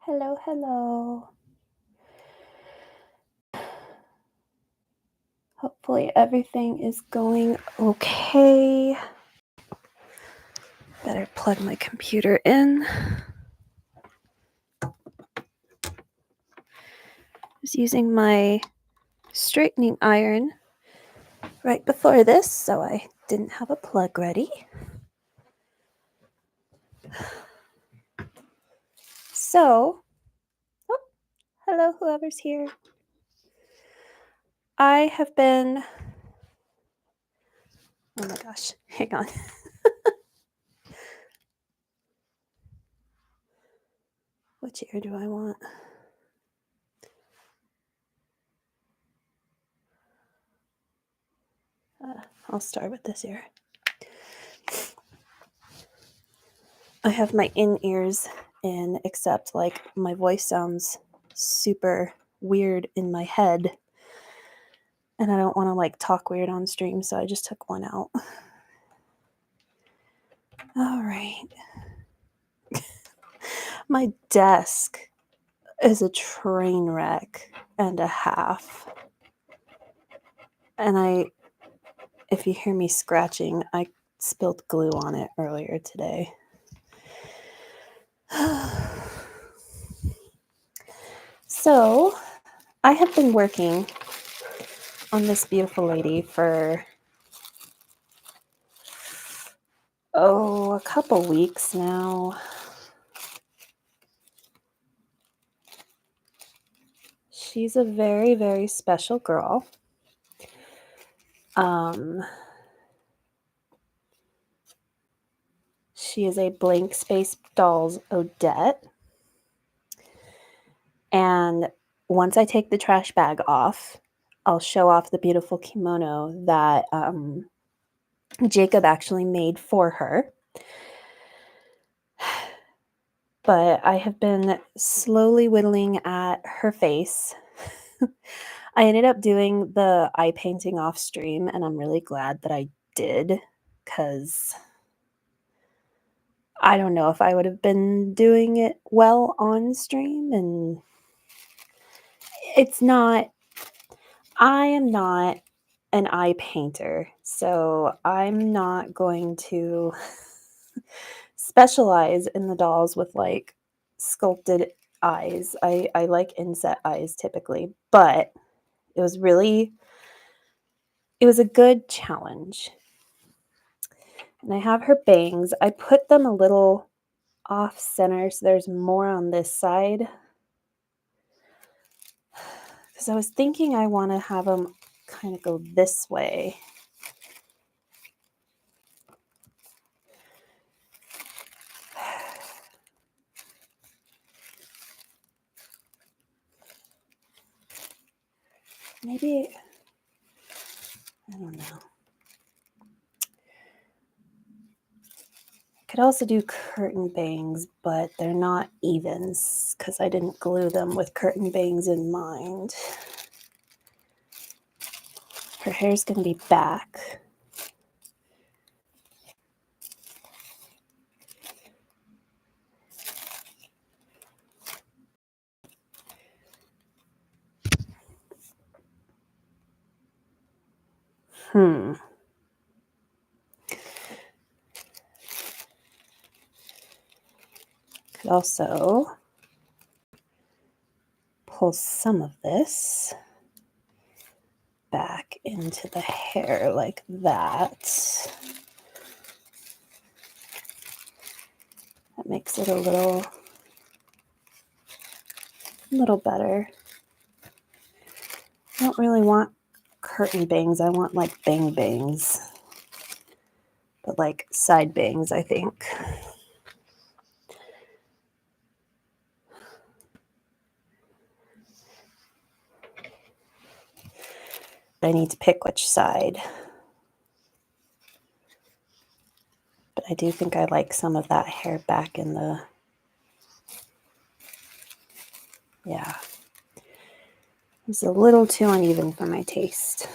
Hello, hello. Hopefully everything is going okay. Better plug my computer in. Was using my straightening iron right before this, so I didn't have a plug ready. So, oh, hello, whoever's here. I have been, oh my gosh, hang on. Which ear do I want? I'll start with this ear. I have my in-ears in, except like my voice sounds super weird in my head. And I don't want to like talk weird on stream, so I just took one out. All right. My desk is a train wreck and a half. And if you hear me scratching, I spilled glue on it earlier today. So, I have been working on this beautiful lady for, a couple weeks now. She's a very, very special girl. She is a Blank Space Dolls Odette. And once I take the trash bag off, I'll show off the beautiful kimono that Jacob actually made for her. But I have been slowly whittling at her face. I ended up doing the eye painting off stream, and I'm really glad that I did, because I don't know if I would have been doing it well on stream, and I am not an eye painter, so I'm not going to specialize in the dolls with like sculpted eyes. I like inset eyes typically, but it was a good challenge. And I have her bangs. I put them a little off center, so there's more on this side. Because I was thinking I want to have them kind of go this way. Maybe, I don't know. Could also do curtain bangs, but they're not evens because I didn't glue them with curtain bangs in mind. Her hair's going to be back. Could also pull some of this back into the hair like that. That makes it a little better. I don't really want curtain bangs. I want like bang bangs, but like side bangs, I think. I need to pick which side. But I do think I like some of that hair back in the, yeah. It's a little too uneven for my taste.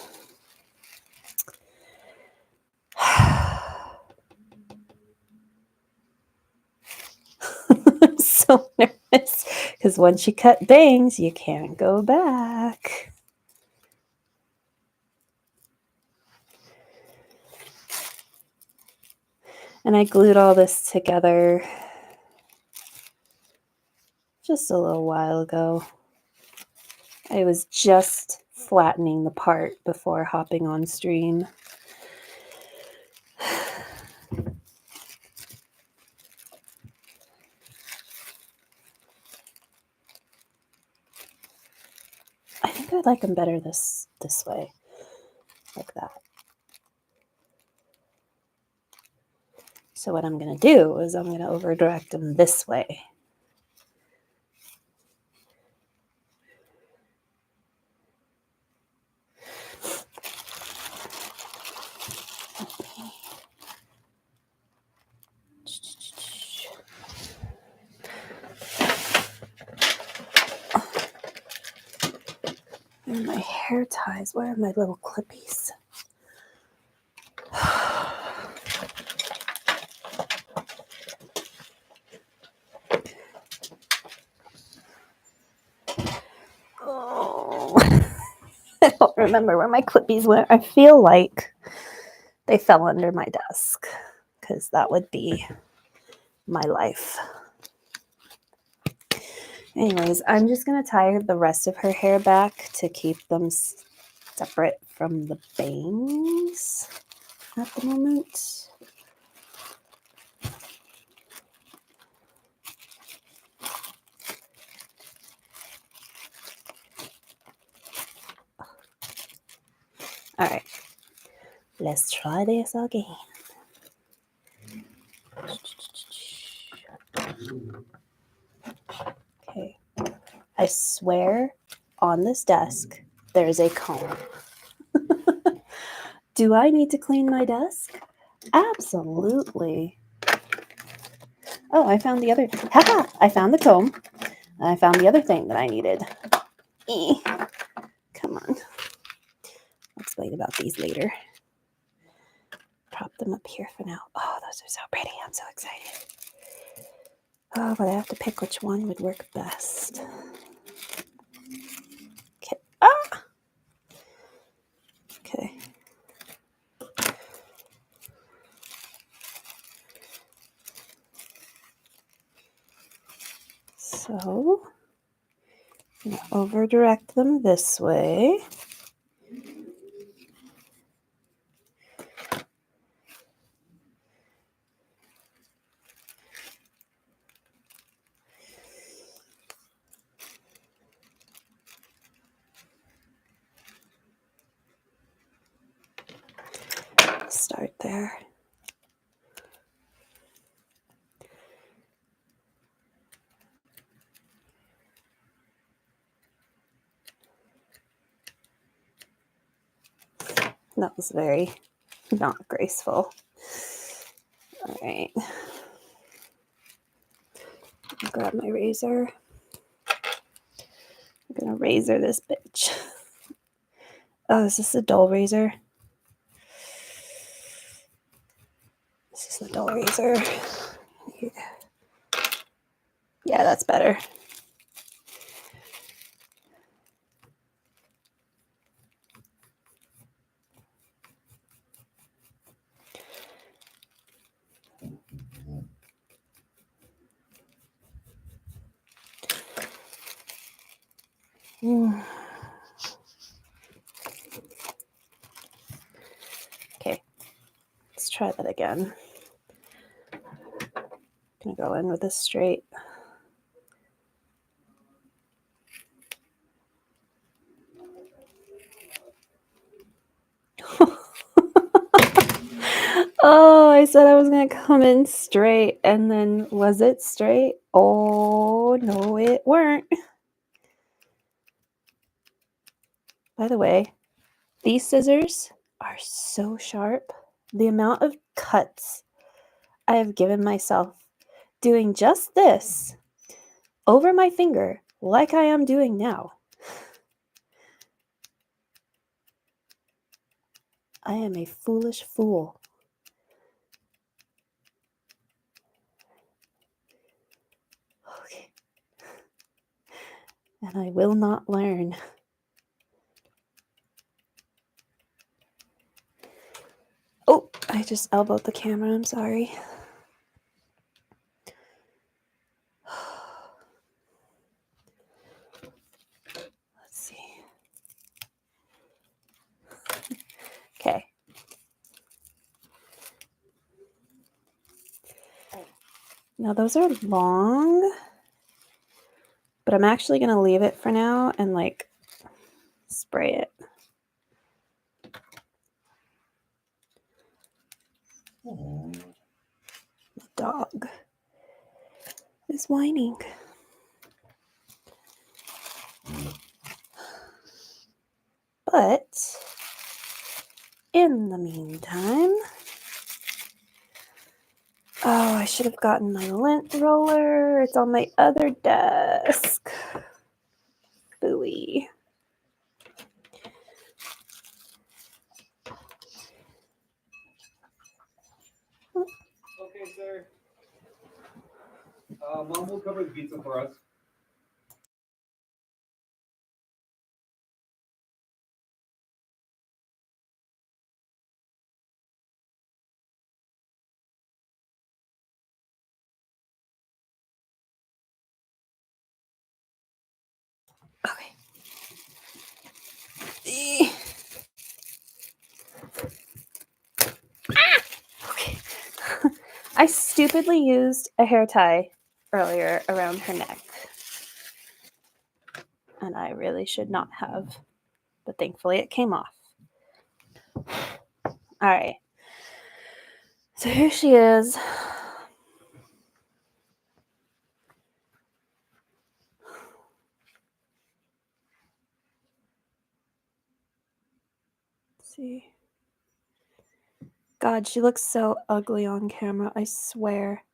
I'm so nervous Because once you cut bangs, you can't go back. And I glued all this together just a little while ago. I was just flattening the part before hopping on stream. I think I like them better this way, like that. So what I'm going to do is I'm going to over direct them this way. And my hair ties, where are my little clippies? Oh, I don't remember where my clippies went. I feel like they fell under my desk because that would be my life. Anyways, I'm just going to tie the rest of her hair back to keep them separate from the bangs at the moment. All right, let's try this again. Okay, I swear on this desk there's a comb. Do I need to clean my desk? Absolutely. Oh, I found the other. Haha! I found the comb. And I found the other thing that I needed. Come on. I'll explain about these later. Prop them up here for now. Oh, those are so pretty. I'm so excited. Oh, but I have to pick which one would work best. Okay. Ah! Okay. So, I'm going to over direct them this way. Start there. That was very not graceful. All right. I'll grab my razor. I'm going to razor this bitch. Oh, is this a dull razor? This is the dull razor. Yeah, that's better. Okay, let's try that again. I'm gonna go in with this straight. Oh, I said I was gonna come in straight, and then was it straight? Oh, no, it weren't. By the way, these scissors are so sharp. The amount of cuts I have given myself doing just this over my finger, like I am doing now. I am a foolish fool. Okay. And I will not learn. Oh, I just elbowed the camera. I'm sorry. Let's see. Okay. Now those are long, but I'm actually going to leave it for now and like spray it. The dog is whining. But in the meantime, oh, I should have gotten my lint roller. It's on my other desk. Booey. Okay, sir. Mom will cover the pizza for us. Okay. Okay. I stupidly used a hair tie earlier around her neck. And I really should not have. But thankfully it came off. All right. So here she is. Let's see. God, she looks so ugly on camera, I swear.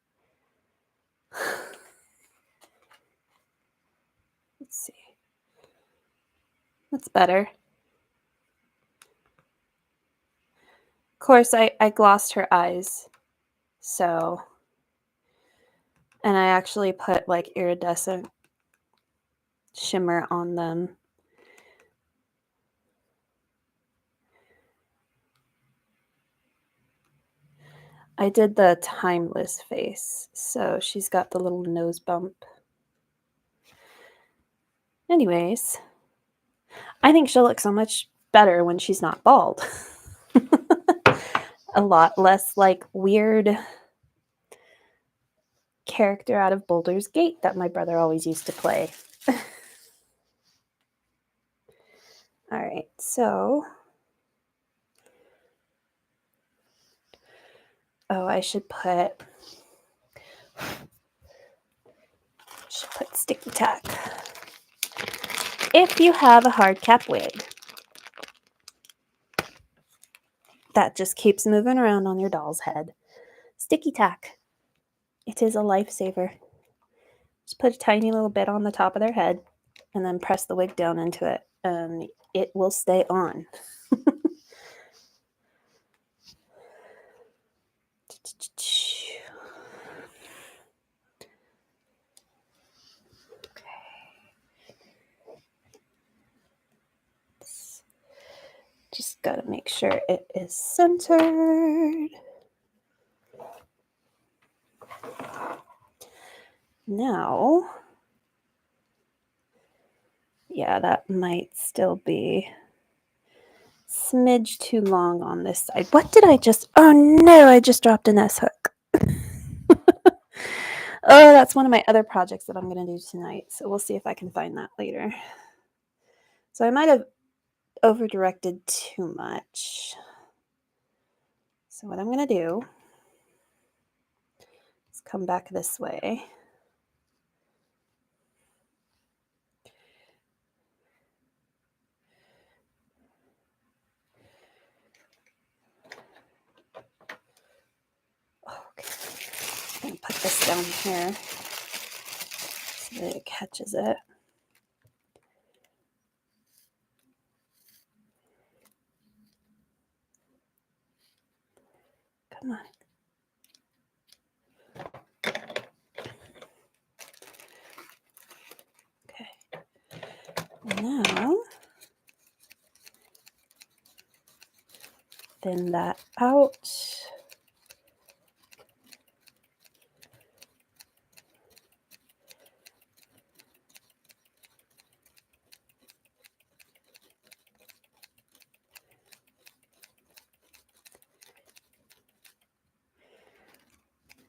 Let's see. That's better. Of course, I glossed her eyes. So, and I actually put like iridescent shimmer on them. I did the timeless face, so she's got the little nose bump. Anyways, I think she'll look so much better when she's not bald. A lot less like weird character out of Boulder's Gate that my brother always used to play. All right, so I should put sticky tack. If you have a hard cap wig that just keeps moving around on your doll's head, sticky tack. It is a lifesaver. Just put a tiny little bit on the top of their head and then press the wig down into it and it will stay on. Just gotta make sure it is centered. Now, yeah, that might still be smidge too long on this side. What did I just, oh no, I just dropped an S hook. Oh, that's one of my other projects that I'm going to do tonight. So we'll see if I can find that later. So I might have over-directed too much. So what I'm going to do is come back this way. Okay. I'm going to put this down here so that it catches it. Come on. Okay. Now, thin that out.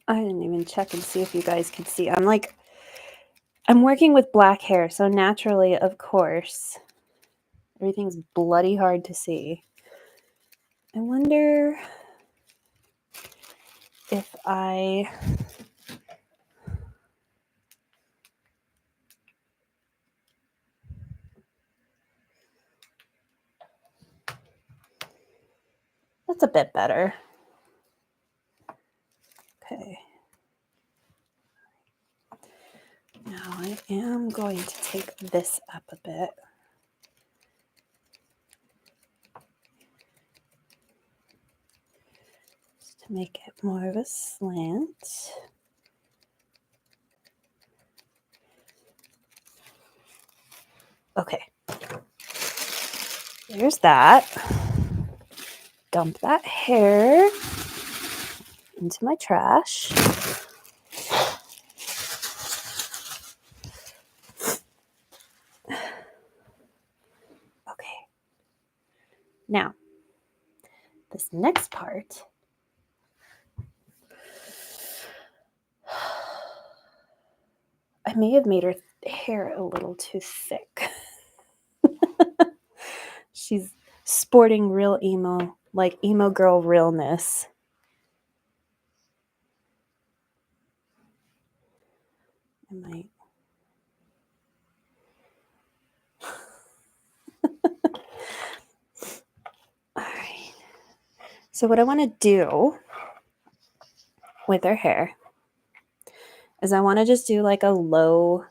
I didn't even check and see if you guys could see. I'm working with black hair, so naturally, of course, everything's bloody hard to see. I wonder if that's a bit better. Okay. Now I am going to take this up a bit. Just to make it more of a slant. Okay. There's that. Dump that hair into my trash. Okay. Now, this next part, I may have made her hair a little too thick. She's sporting real emo, like emo girl realness. I might. All right. So what I want to do with her hair is I want to just do like a low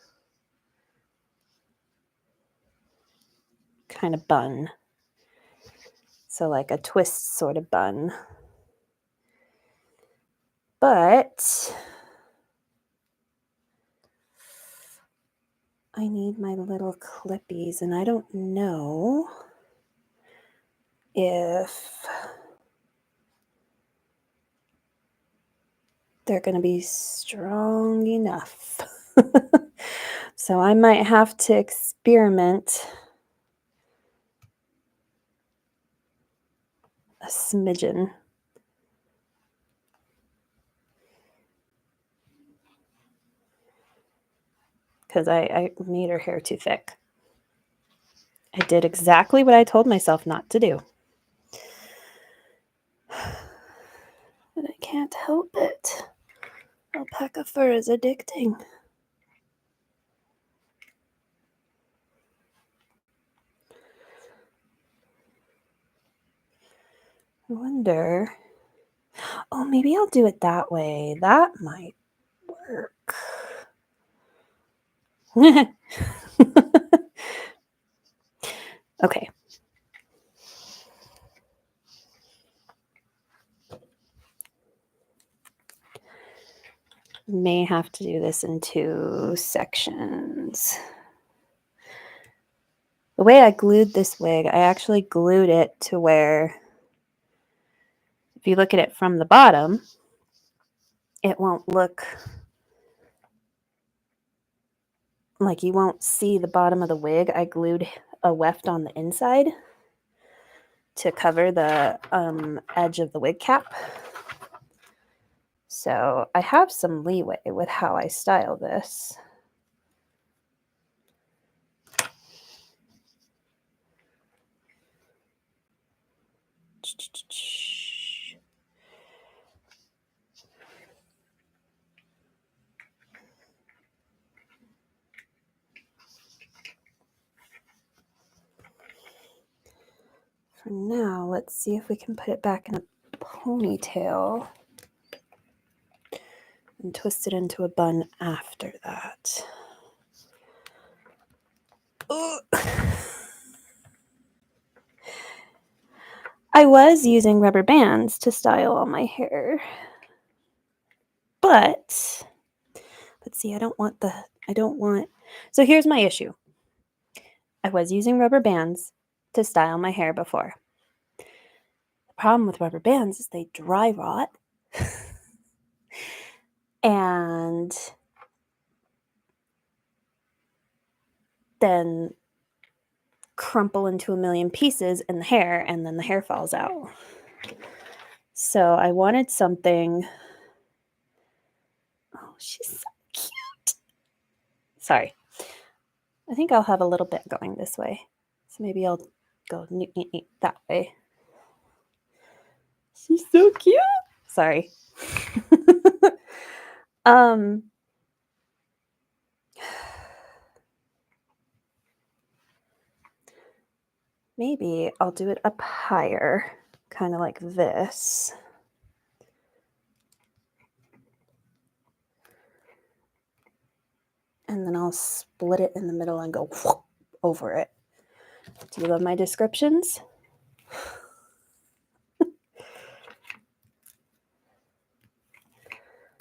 kind of bun. So like a twist sort of bun. But I need my little clippies, and I don't know if they're going to be strong enough. So I might have to experiment a smidgen. Because I made her hair too thick. I did exactly what I told myself not to do. But I can't help it. Alpaca fur is addicting. I wonder. Oh, maybe I'll do it that way. That might work. Okay. May have to do this in 2 sections. The way I glued this wig, I actually glued it to where, if you look at it from the bottom, it won't look like, you won't see the bottom of the wig. I glued a weft on the inside to cover the edge of the wig cap. So I have some leeway with how I style this. For now, let's see if we can put it back in a ponytail and twist it into a bun after that. I was using rubber bands to style all my hair, but let's see, so here's my issue. I was using rubber bands to style my hair before. The problem with rubber bands is they dry rot and then crumple into a million pieces in the hair, and then the hair falls out. So I wanted something. Oh, she's so cute. Sorry. I think I'll have a little bit going this way. So maybe I'll go that way. She's so cute. Sorry. Maybe I'll do it up higher, kind of like this. And then I'll split it in the middle and go over it. Do you love my descriptions?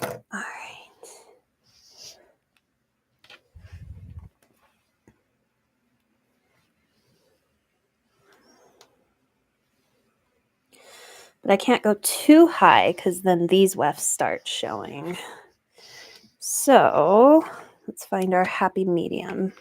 All right. But I can't go too high because then these wefts start showing. So let's find our happy medium.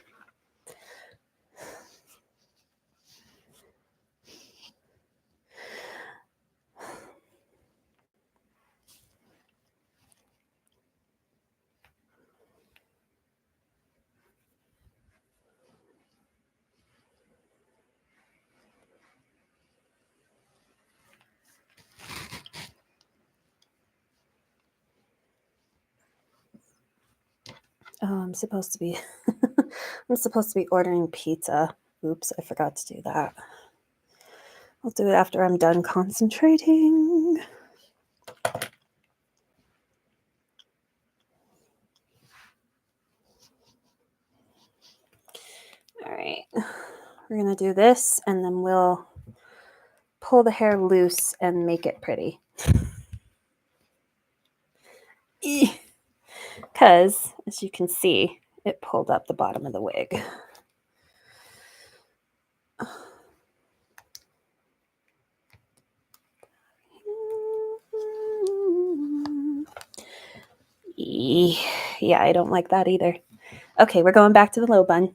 Oh, I'm supposed to be ordering pizza. Oops, I forgot to do that. I'll do it after I'm done concentrating. All right, we're gonna do this and then we'll pull the hair loose and make it pretty. Because, as you can see, it pulled up the bottom of the wig. Yeah, I don't like that either. Okay, we're going back to the low bun.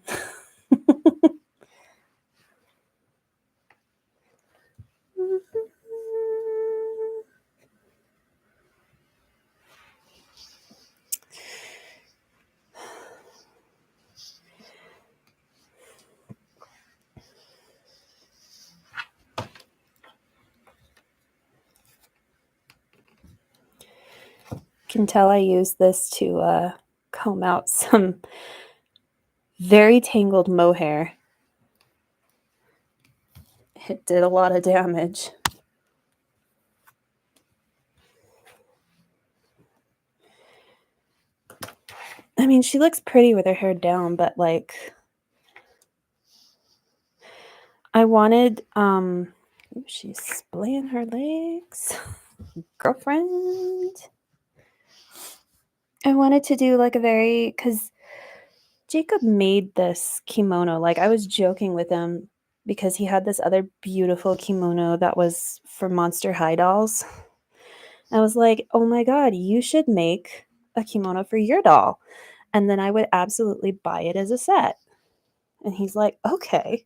Can tell I used this to comb out some very tangled mohair. It did a lot of damage. I mean, she looks pretty with her hair down, but like I wanted she's splaying her legs. Girlfriend. I wanted to do like a very, because Jacob made this kimono. Like I was joking with him because he had this other beautiful kimono that was for Monster High dolls. I was like, oh my God, you should make a kimono for your doll. And then I would absolutely buy it as a set. And he's like, okay,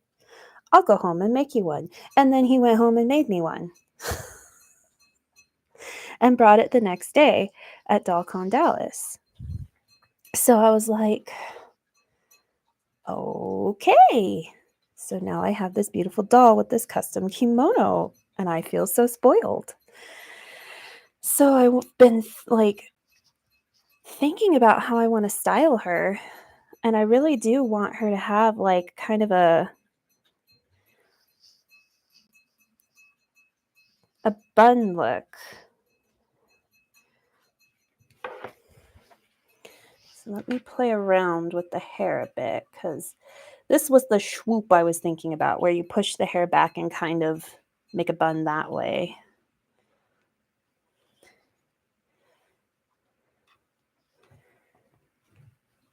I'll go home and make you one. And then he went home and made me one and brought it the next day at DollCon Dallas. So I was like, okay. So now I have this beautiful doll with this custom kimono, and I feel so spoiled. So I've been like thinking about how I want to style her, and I really do want her to have like kind of a bun look. So let me play around with the hair a bit, because this was the swoop I was thinking about, where you push the hair back and kind of make a bun that way.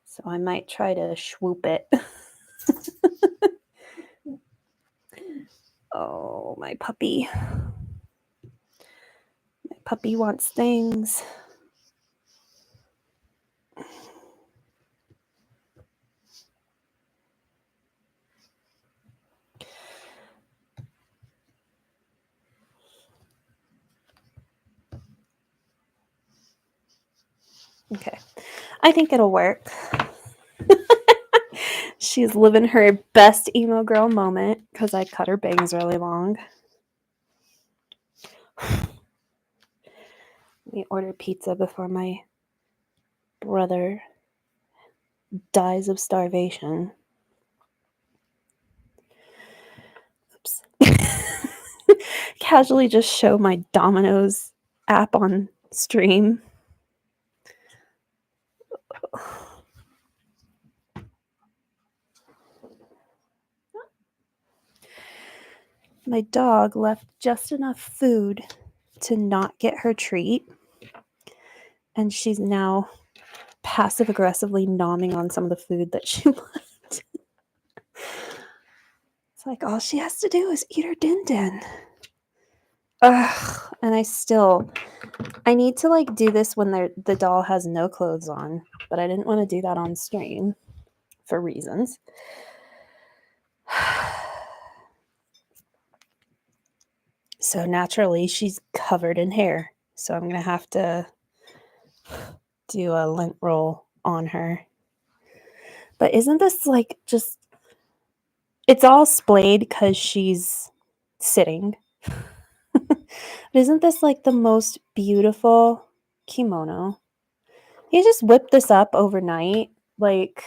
So I might try to swoop it. Oh, my puppy. My puppy wants things. Okay. I think it'll work. She's living her best emo girl moment because I cut her bangs really long. We ordered pizza before my brother dies of starvation. Oops. Casually just show my Domino's app on stream. My dog left just enough food to not get her treat, and she's now passive aggressively nomming on some of the food that she left. It's like all she has to do is eat her din din. Ugh, and I need to like do this when the doll has no clothes on, but I didn't want to do that on stream for reasons. So naturally, she's covered in hair. So I'm going to have to do a lint roll on her. But isn't this like just... It's all splayed because she's sitting. But isn't this like the most beautiful kimono? He just whipped this up overnight. Like,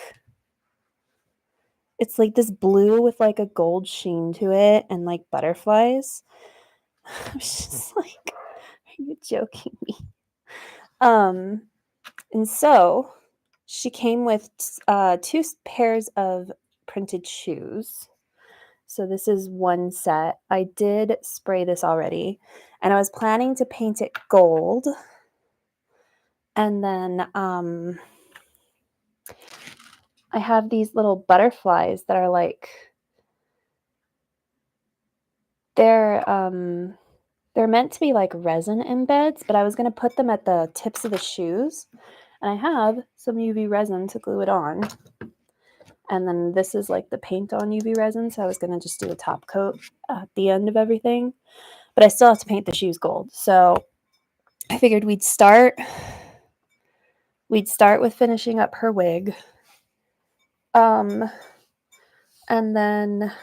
it's like this blue with like a gold sheen to it and like butterflies. I was just like, are you joking me? And so she came with 2 pairs of printed shoes. So this is one set. I did spray this already, and I was planning to paint it gold. And then I have these little butterflies that are like, they're meant to be like resin embeds, but I was going to put them at the tips of the shoes. And I have some UV resin to glue it on. And then this is like the paint on UV resin, so I was going to just do a top coat at the end of everything. But I still have to paint the shoes gold. So I figured we'd start with finishing up her wig. And then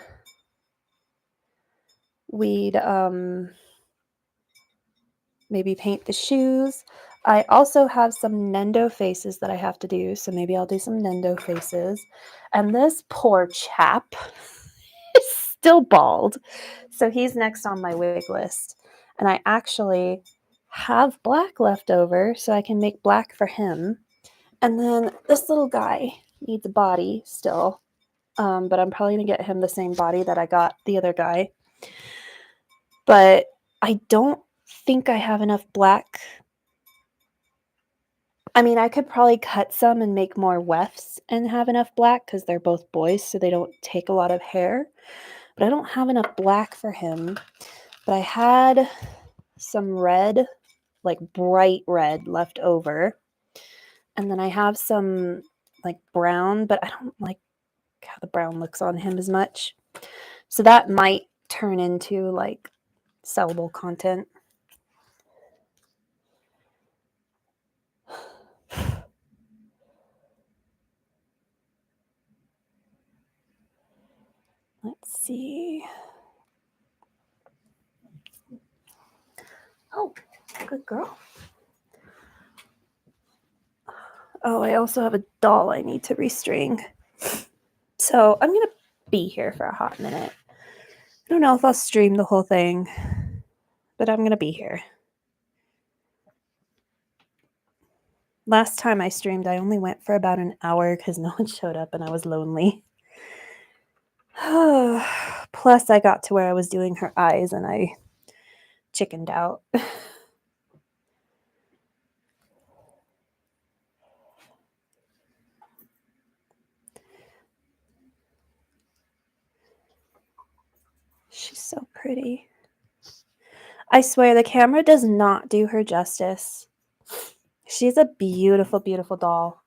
we'd maybe paint the shoes. I also have some Nendo faces that I have to do, so maybe I'll do some Nendo faces. And this poor chap is still bald, so he's next on my wig list. And I actually have black left over, so I can make black for him. And then this little guy needs a body still, but I'm probably going to get him the same body that I got the other guy. But I don't think I have enough black. I mean, I could probably cut some and make more wefts and have enough black because they're both boys, so they don't take a lot of hair. But I don't have enough black for him. But I had some red, like bright red, left over. And then I have some like brown, but I don't like how the brown looks on him as much. So that might turn into like sellable content. Let's see. Oh, good girl. Oh, I also have a doll I need to restring. So I'm going to be here for a hot minute. I don't know if I'll stream the whole thing, but I'm going to be here. Last time I streamed, I only went for about an hour because no one showed up and I was lonely. Plus, I got to where I was doing her eyes and I chickened out. She's So pretty. I swear the camera does not do her justice. She's a beautiful, beautiful doll.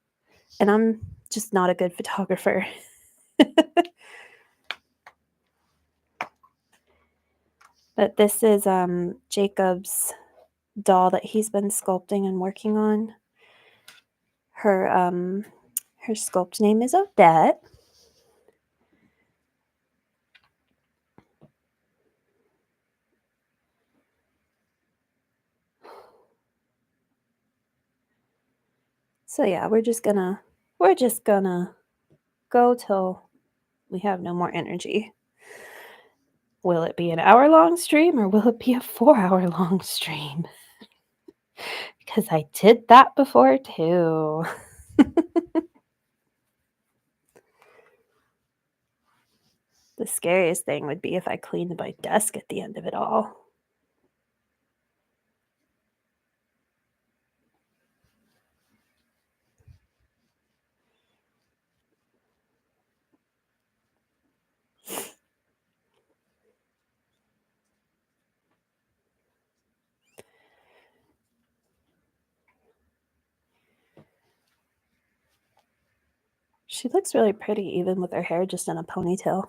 And I'm just not a good photographer. But this is Jacob's doll that he's been sculpting and working on. Her sculpt name is Odette. So yeah, we're just gonna go till we have no more energy. Will it be an hour-long stream or will it be a 4-hour-long stream? Because I did that before too. The scariest thing would be if I cleaned my desk at the end of it all. She looks really pretty even with her hair just in a ponytail.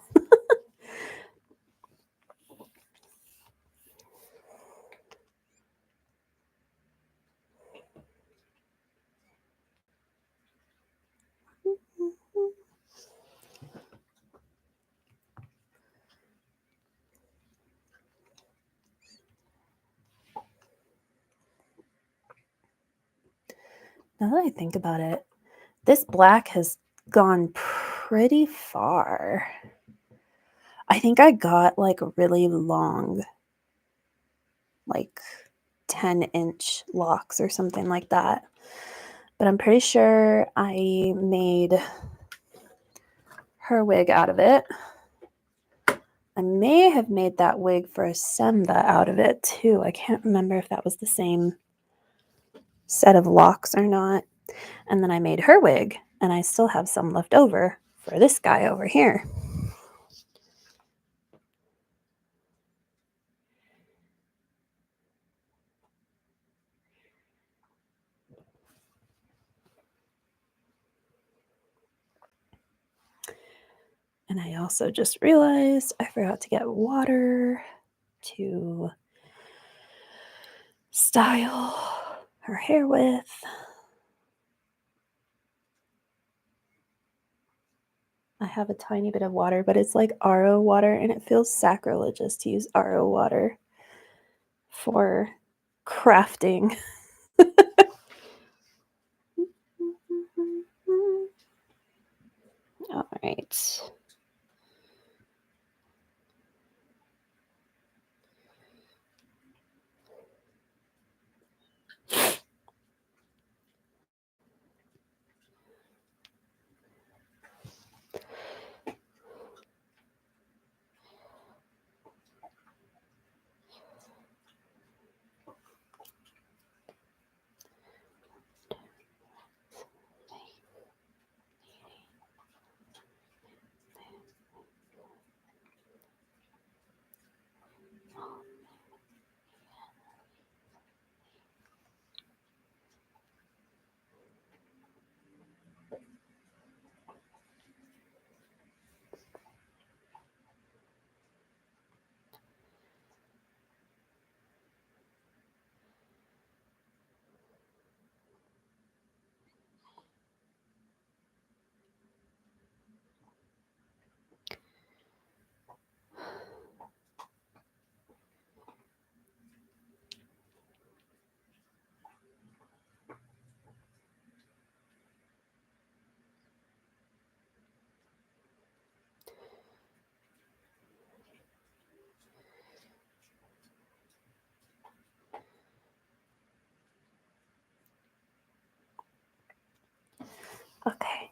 Now that I think about it, this black has gone pretty far. I think I got like really long, like 10-inch locks or something like that. But I'm pretty sure I made her wig out of it. I may have made that wig for a Semba out of it too. I can't remember if that was the same set of locks or not. And then I made her wig, and I still have some left over for this guy over here. And I also just realized I forgot to get water to style her hair with. I have a tiny bit of water, but it's like RO water, and it feels sacrilegious to use RO water for crafting. All right. Okay.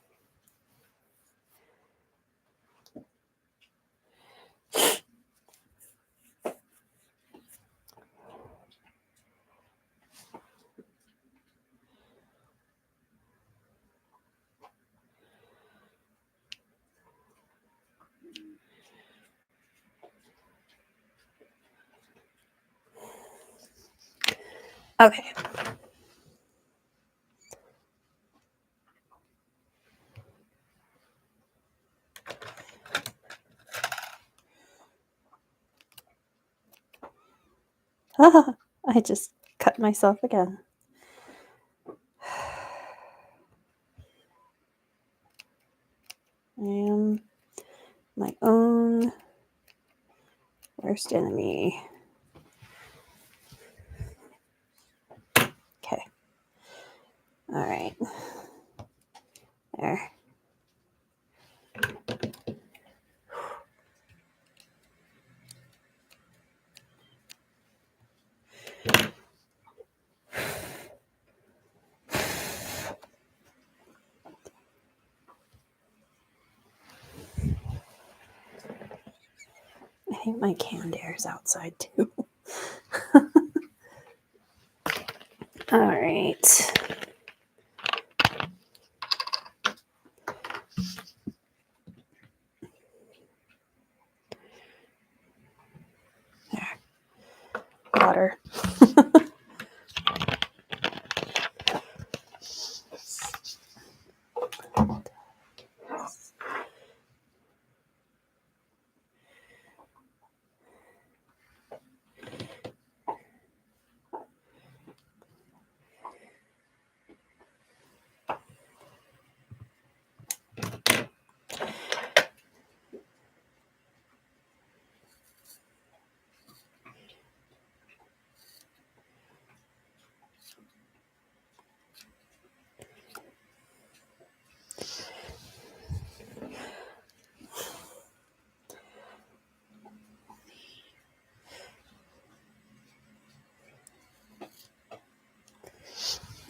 Okay. I just cut myself again. I am my own worst enemy. Okay. All right. There. I think my canned air is outside too. All right. There. Water.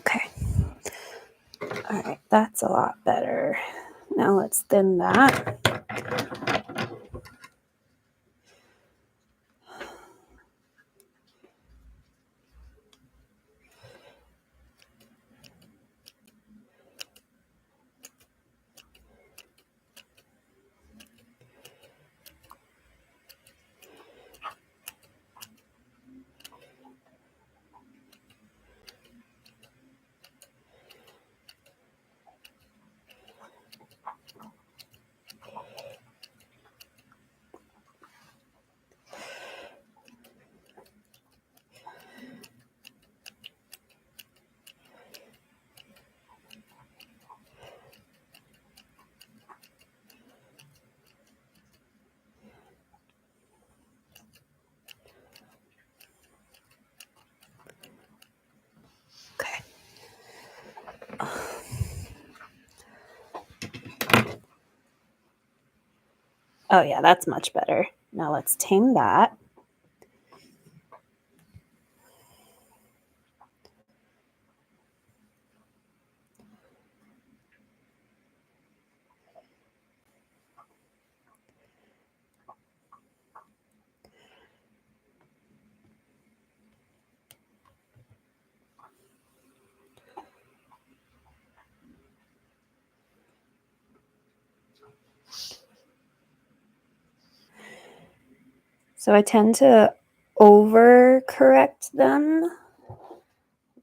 Okay. All right, that's a lot better. Now let's thin that. Okay. Oh yeah, that's much better. Now let's tame that. So I tend to overcorrect them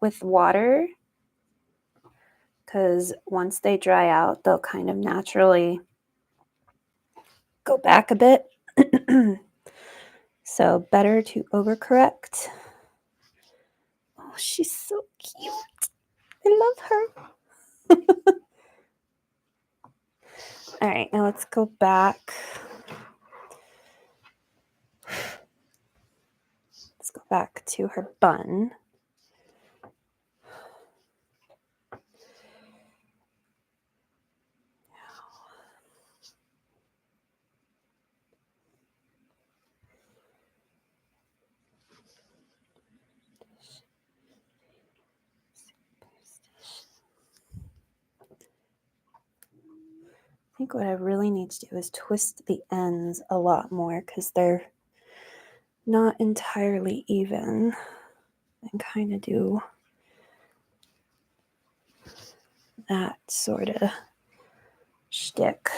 with water because once they dry out, they'll kind of naturally go back a bit. So better to overcorrect. Oh, she's so cute. I love her. All right, now let's go back. Let's go back to her bun. I think what I really need to do is twist the ends a lot more because they're not entirely even, and kind of do that sort of shtick.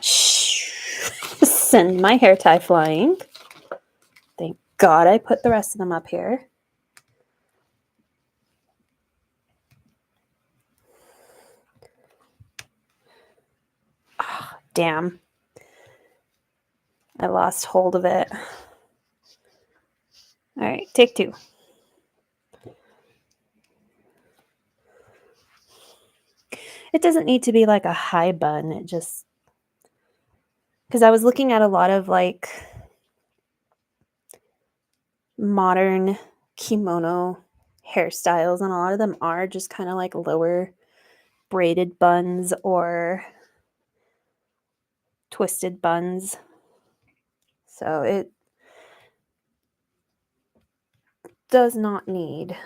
Send my hair tie flying. Thank God I put the rest of them up here. Oh, damn. I lost hold of it. All right, take two. It doesn't need to be like a high bun. It just, because I was looking at a lot of like modern kimono hairstyles, and a lot of them are just kind of like lower braided buns or twisted buns. So it does not need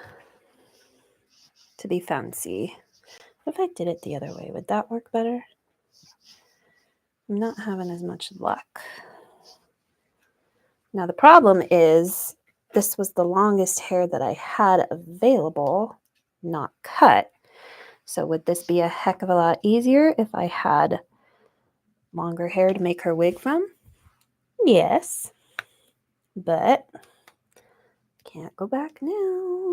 to be fancy. What if I did it the other way? Would that work better? I'm not having as much luck. Now the problem is this was the longest hair that I had available, not cut. So would this be a heck of a lot easier if I had longer hair to make her wig from? Yes, but can't go back now. All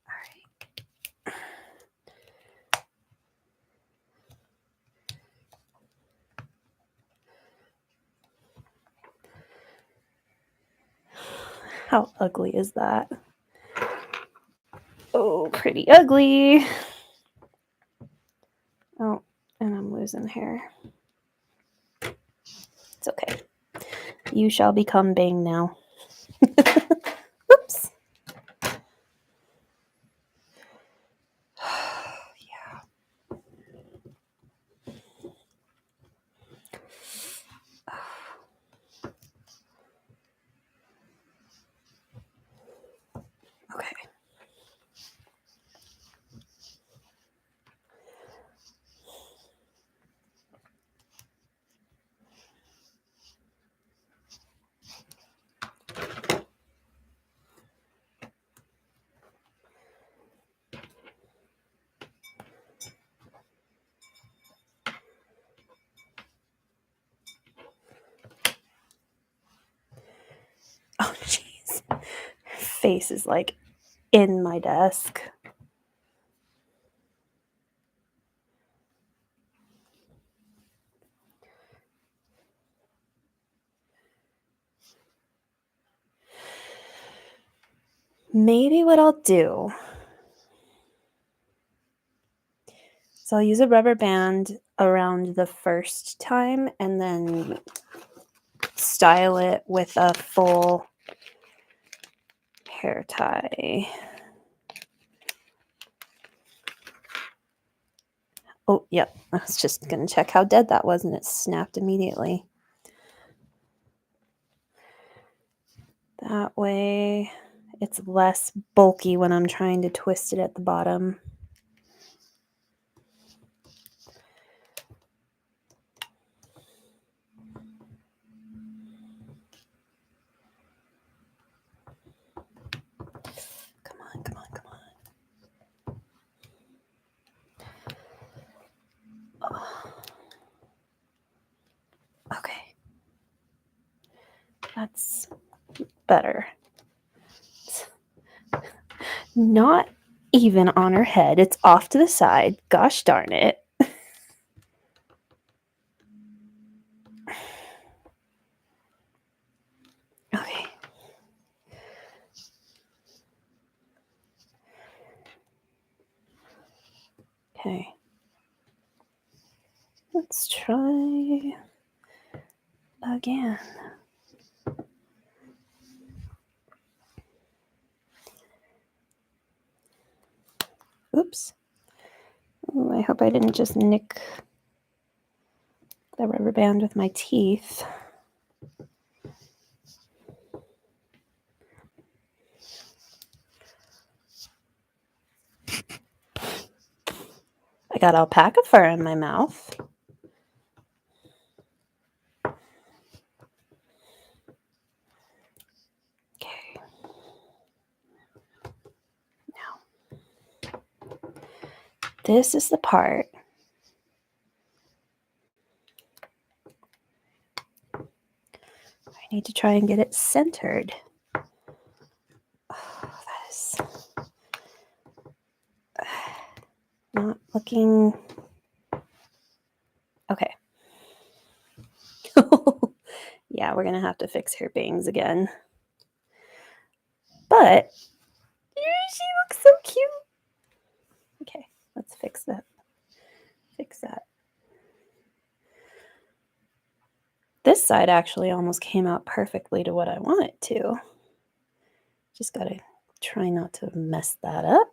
right. How ugly is that? Oh, pretty ugly. Oh, and I'm losing hair. It's okay. You shall become Bang now. Oops. Yeah. Okay. Oh, jeez. Face is like in my desk. Maybe what I'll do, so I'll use a rubber band around the first time and then style it with a full hair tie. Oh, yep. I was just going to check how dead that was, and it snapped immediately. That way it's less bulky when I'm trying to twist it at the bottom. Come on, come on, come on. Oh. Okay. That's better. Not even on her head. It's off to the side. Gosh darn it. Okay. Okay. Let's try again. Oops. Ooh, I hope I didn't just nick the rubber band with my teeth. I got alpaca fur in my mouth. Okay. Now, this is the part . need to try and get it centered. Oh, that is not looking okay. Yeah, we're gonna have to fix her bangs again. But she looks so cute. Okay, let's fix that. Fix that. This side actually almost came out perfectly to what I want it to. Just gotta try not to mess that up.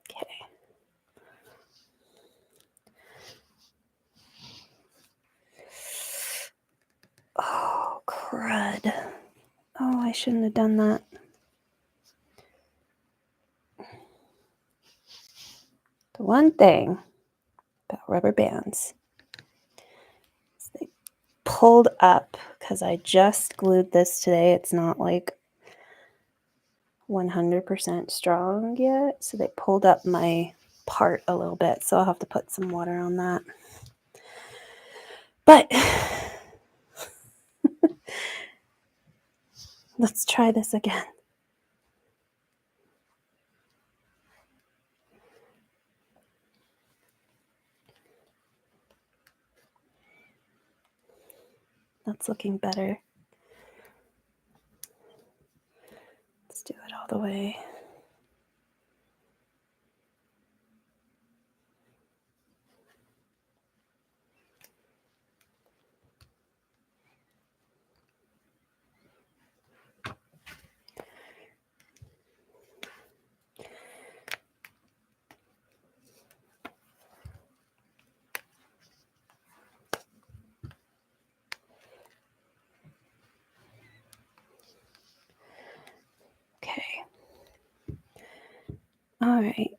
Okay. Oh, crud. Oh, I shouldn't have done that. The one thing about rubber bands is they pulled up because I just glued this today. It's not like 100% strong yet, so they pulled up my part a little bit, so I'll have to put some water on that. But let's try this again. That's looking better. Let's do it all the way. Okay. All right.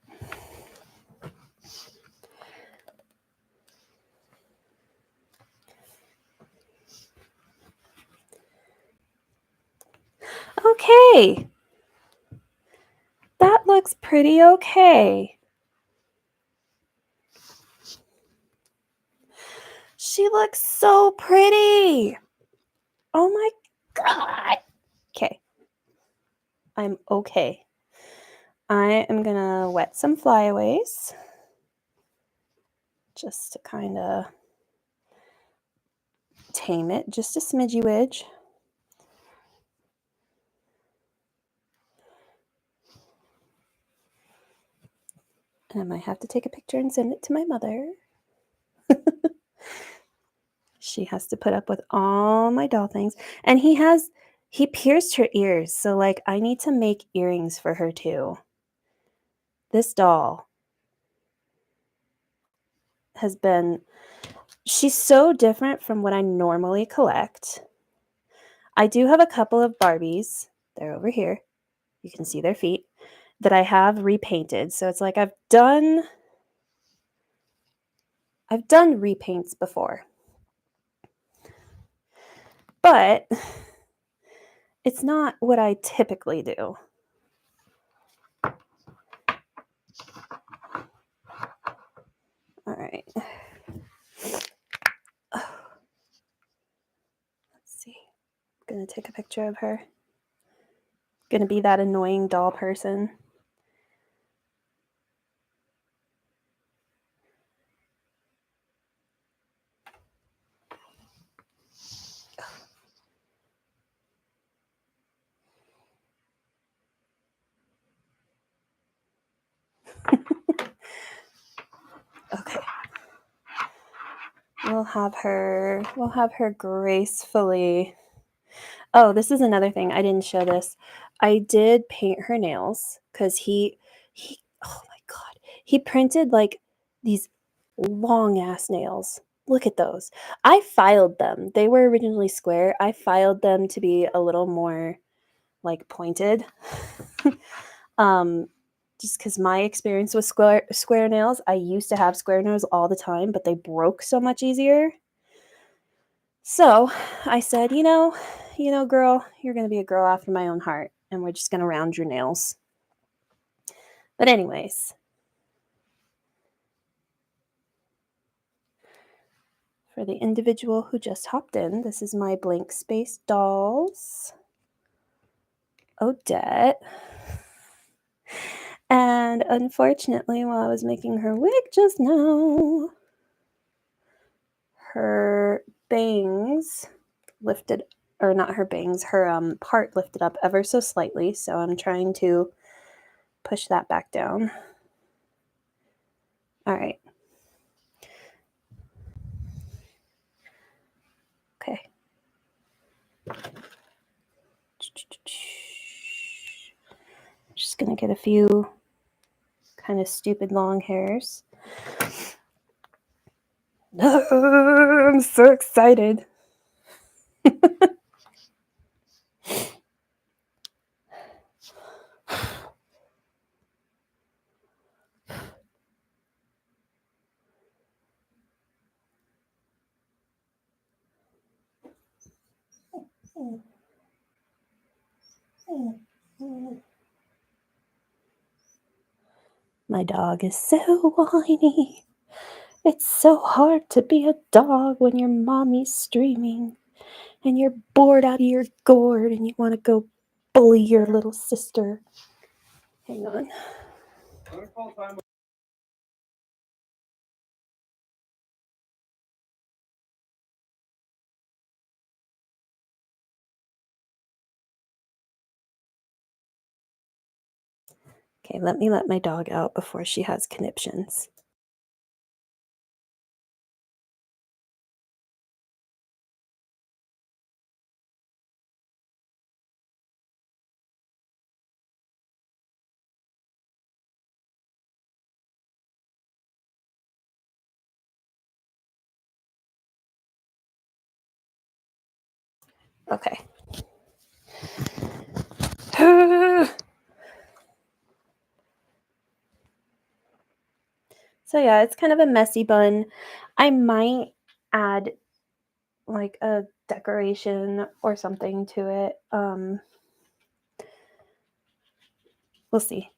Okay. That looks pretty okay. She looks so pretty. Oh my God. Okay. I'm okay. I am gonna wet some flyaways just to kind of tame it, just a smidgy widge. And I might have to take a picture and send it to my mother. She has to put up with all my doll things. And he pierced her ears, so like I need to make earrings for her too. This doll has been, she's so different from what I normally collect. I do have a couple of Barbies. They're over here. You can see their feet that I have repainted. So it's like I've done repaints before. But it's not what I typically do. All right. Let's see. I'm going to take a picture of her. Going to be that annoying doll person. Okay. We'll have her gracefully. Oh, this is another thing. I didn't show this. I did paint her nails because he oh my God. He printed like these long ass nails. Look at those. I filed them. They were originally square. I filed them to be a little more like pointed. Just because my experience with square nails, I used to have square nails all the time, but they broke so much easier. So I said, girl, you're going to be a girl after my own heart, and we're just going to round your nails. But anyways, For the individual who just hopped in, this is my Blank Space Dolls Odette. And unfortunately, while I was making her wig just now, her bangs lifted, or not her bangs, her part lifted up ever so slightly. So I'm trying to push that back down. All right. Okay. Just gonna get a few kind of stupid long hairs. I'm so excited. My dog is so whiny. It's so hard to be a dog when your mommy's streaming and you're bored out of your gourd and you want to go bully your little sister. Hang on. Okay, let me let my dog out before she has conniptions. Okay. So yeah, it's kind of a messy bun. I might add like a decoration or something to it. We'll see.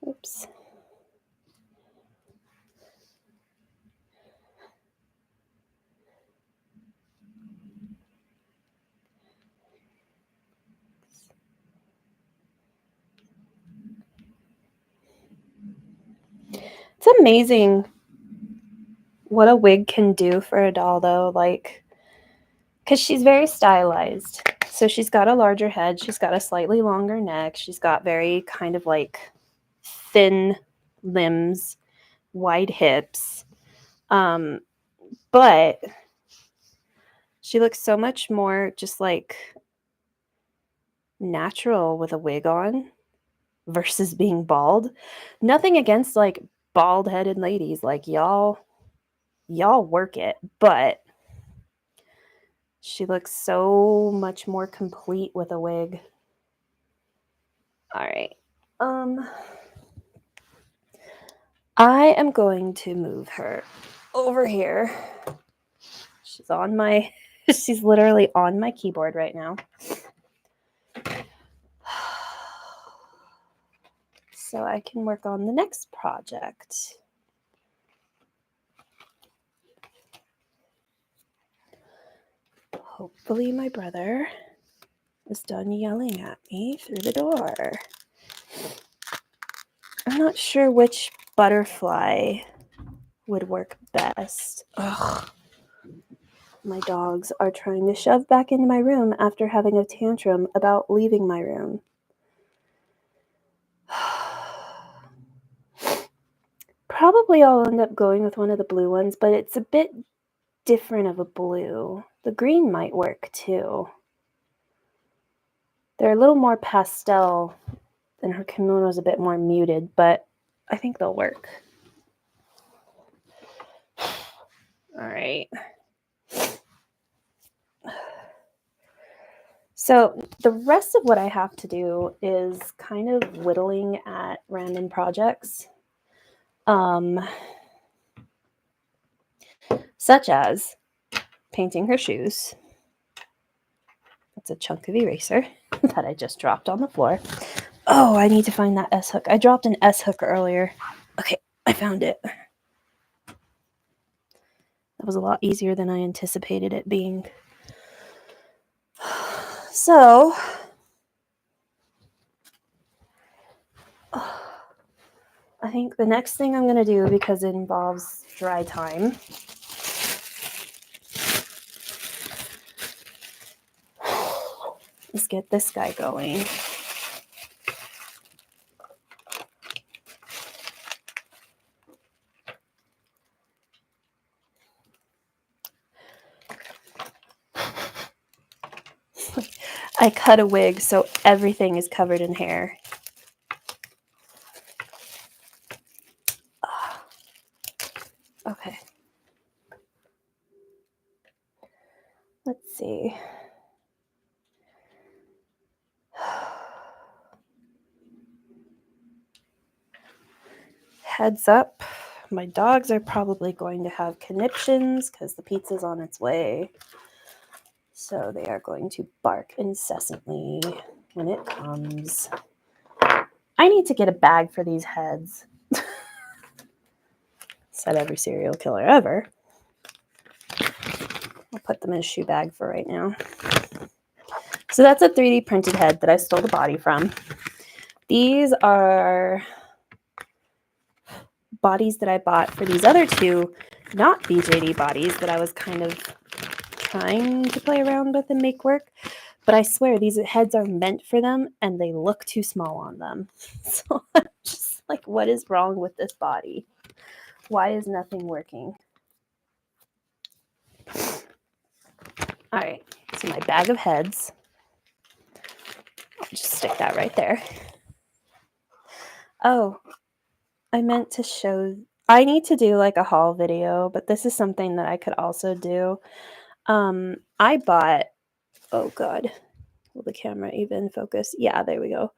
Oops. It's amazing what a wig can do for a doll, though. Like, because she's very stylized. So she's got a larger head. She's got a slightly longer neck. She's got very kind of like thin limbs, wide hips. But she looks so much more just like natural with a wig on versus being bald. Nothing against like bald-headed ladies. Like y'all work it, but she looks so much more complete with a wig. All right. I am going to move her over here. She's literally on my keyboard right now. So I can work on the next project. Hopefully my brother is done yelling at me through the door. I'm not sure which butterfly would work best. Ugh. My dogs are trying to shove back into my room after having a tantrum about leaving my room. Probably I'll end up going with one of the blue ones, but it's a bit different of a blue. The green might work too. They're a little more pastel, and her kimono's a bit more muted, but I think they'll work. All right. So the rest of what I have to do is kind of whittling at random projects, such as painting her shoes. That's a chunk of eraser that I just dropped on the floor. Oh, I need to find that S hook. I dropped an S hook earlier. Okay, I found it. That was a lot easier than I anticipated it being. So, I think the next thing I'm going to do, because it involves dry time, is get this guy going. I cut a wig so everything is covered in hair. Okay. Let's see. Heads up, my dogs are probably going to have conniptions because the pizza's on its way. So they are going to bark incessantly when it comes. I need to get a bag for these heads. Said every serial killer ever. I'll put them in a shoe bag for right now. So that's a 3D printed head that I stole the body from. These are bodies that I bought for these other two, not BJD bodies, that I was kind of trying to play around with and make work. But I swear these heads are meant for them and they look too small on them. So I'm just like, what is wrong with this body? Why is nothing working? All right, so my bag of heads. I'll just stick that right there. Oh, I meant to show, I need to do like a haul video, but this is something that I could also do. I bought, oh God, will the camera even focus? Yeah, there we go.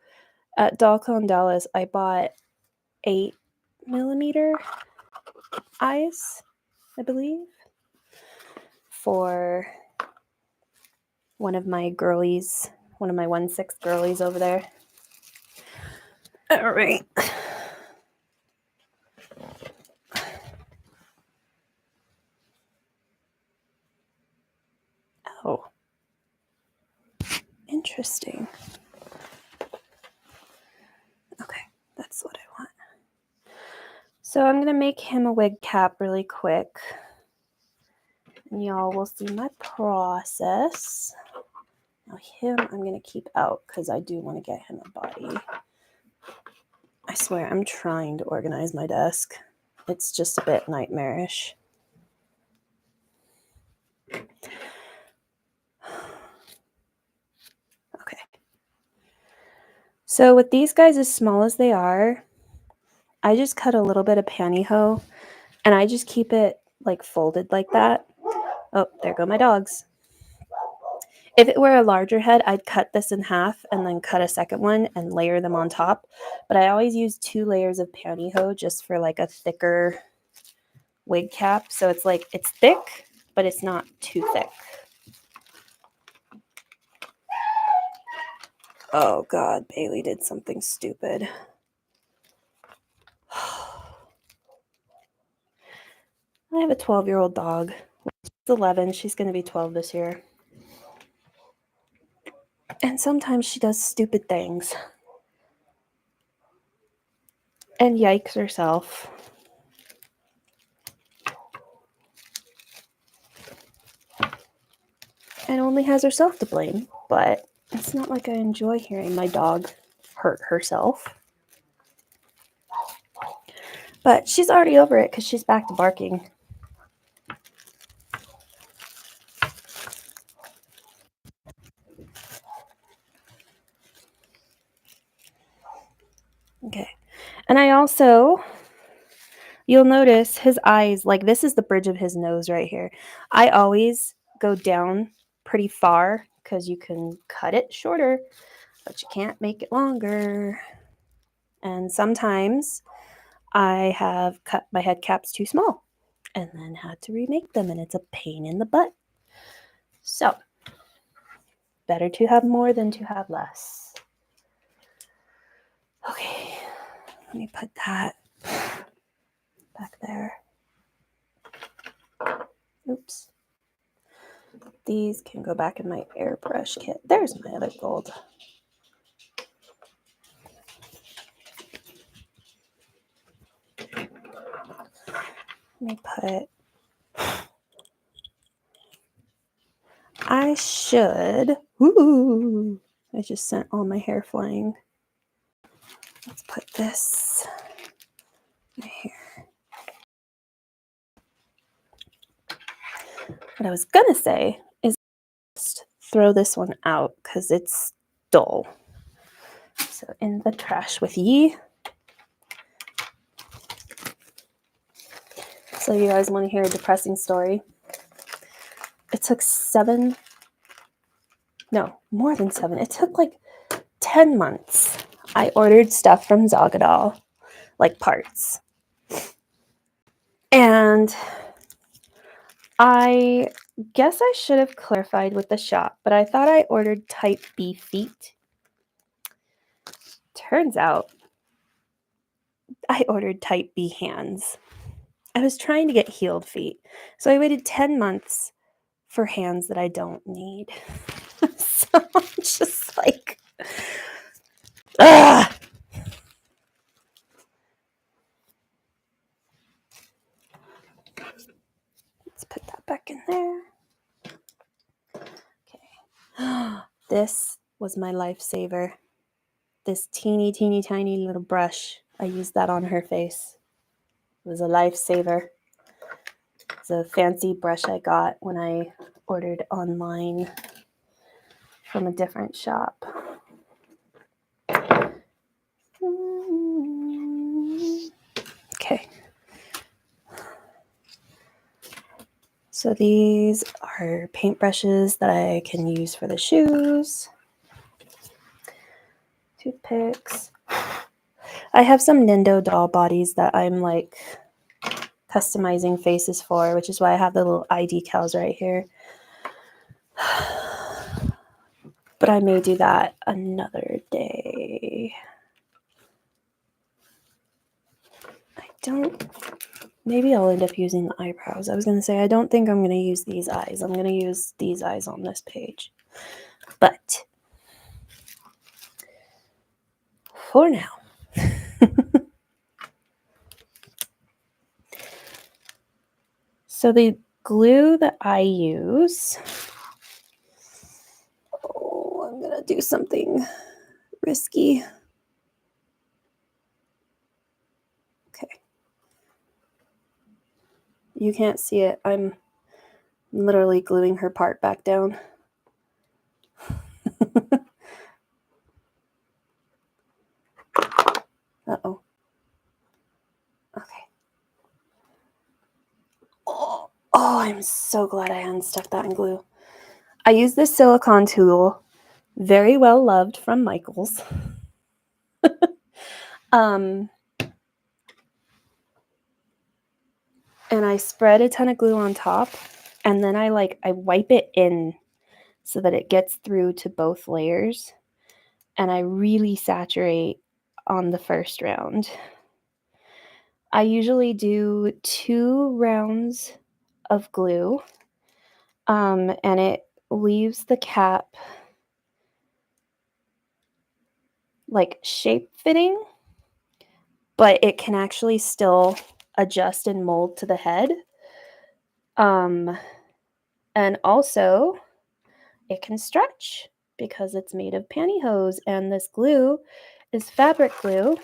At Dalcon Dallas, I bought 8mm eyes, I believe, for one of my girlies, one of my 1/6 girlies over there. All right. Oh, interesting. Okay, that's what I want. So I'm going to make him a wig cap really quick. And y'all will see my process. Now him I'm going to keep out because I do want to get him a body. I swear I'm trying to organize my desk. It's just a bit nightmarish. Okay. So with these guys as small as they are, I just cut a little bit of pantyhose and I just keep it like folded like that. Oh, there go my dogs. If it were a larger head, I'd cut this in half and then cut a second one and layer them on top. But I always use 2 layers of pantyhose just for like a thicker wig cap. So it's like, it's thick, but it's not too thick. Oh God, Bailey did something stupid. I have a 12-year-old dog. She's 11. She's going to be 12 this year. And sometimes she does stupid things. And yikes herself. And only has herself to blame. But it's not like I enjoy hearing my dog hurt herself. But she's already over it because she's back to barking. Okay. And I also, you'll notice his eyes, like this is the bridge of his nose right here. I always go down pretty far because you can cut it shorter, but you can't make it longer. And sometimes I have cut my head caps too small and then had to remake them, and it's a pain in the butt. So better to have more than to have less. Okay, let me put that back there. Oops. These can go back in my airbrush kit. There's my other gold. Let me put... I should... Ooh! I just sent all my hair flying. Let's put this right here. What I was gonna say is just throw this one out because it's dull. So in the trash with ye. So you guys want to hear a depressing story? It took more than 7. It took like 10 months. I ordered stuff from Zagadal, like parts. And I guess I should have clarified with the shop, but I thought I ordered type B feet. Turns out I ordered type B hands. I was trying to get healed feet. So I waited 10 months for hands that I don't need. So I'm just like, ugh. Let's put that back in there. Okay. This was my lifesaver. This teeny, teeny, tiny little brush. I used that on her face. It was a lifesaver. It's a fancy brush I got when I ordered online from a different shop. Okay. So these are paintbrushes that I can use for the shoes. Toothpicks. I have some Nindo doll bodies that I'm like customizing faces for, which is why I have the little eye decals right here. But I may do that another day. Maybe I'll end up using the eyebrows. I was going to say, I don't think I'm going to use these eyes. I'm going to use these eyes on this page. But for now. So the glue that I use, I'm going to do something risky. Okay. You can't see it. I'm literally gluing her part back down. Uh-oh. Okay. Oh, I'm so glad I unstuck that in glue. I use this silicone tool, very well loved from Michaels. And I spread a ton of glue on top, and then I wipe it in so that it gets through to both layers, and I really saturate on the first round. I usually do 2 rounds of glue, and it leaves the cap like shape fitting, but it can actually still adjust and mold to the head. And also it can stretch because it's made of pantyhose, and this glue is fabric glue,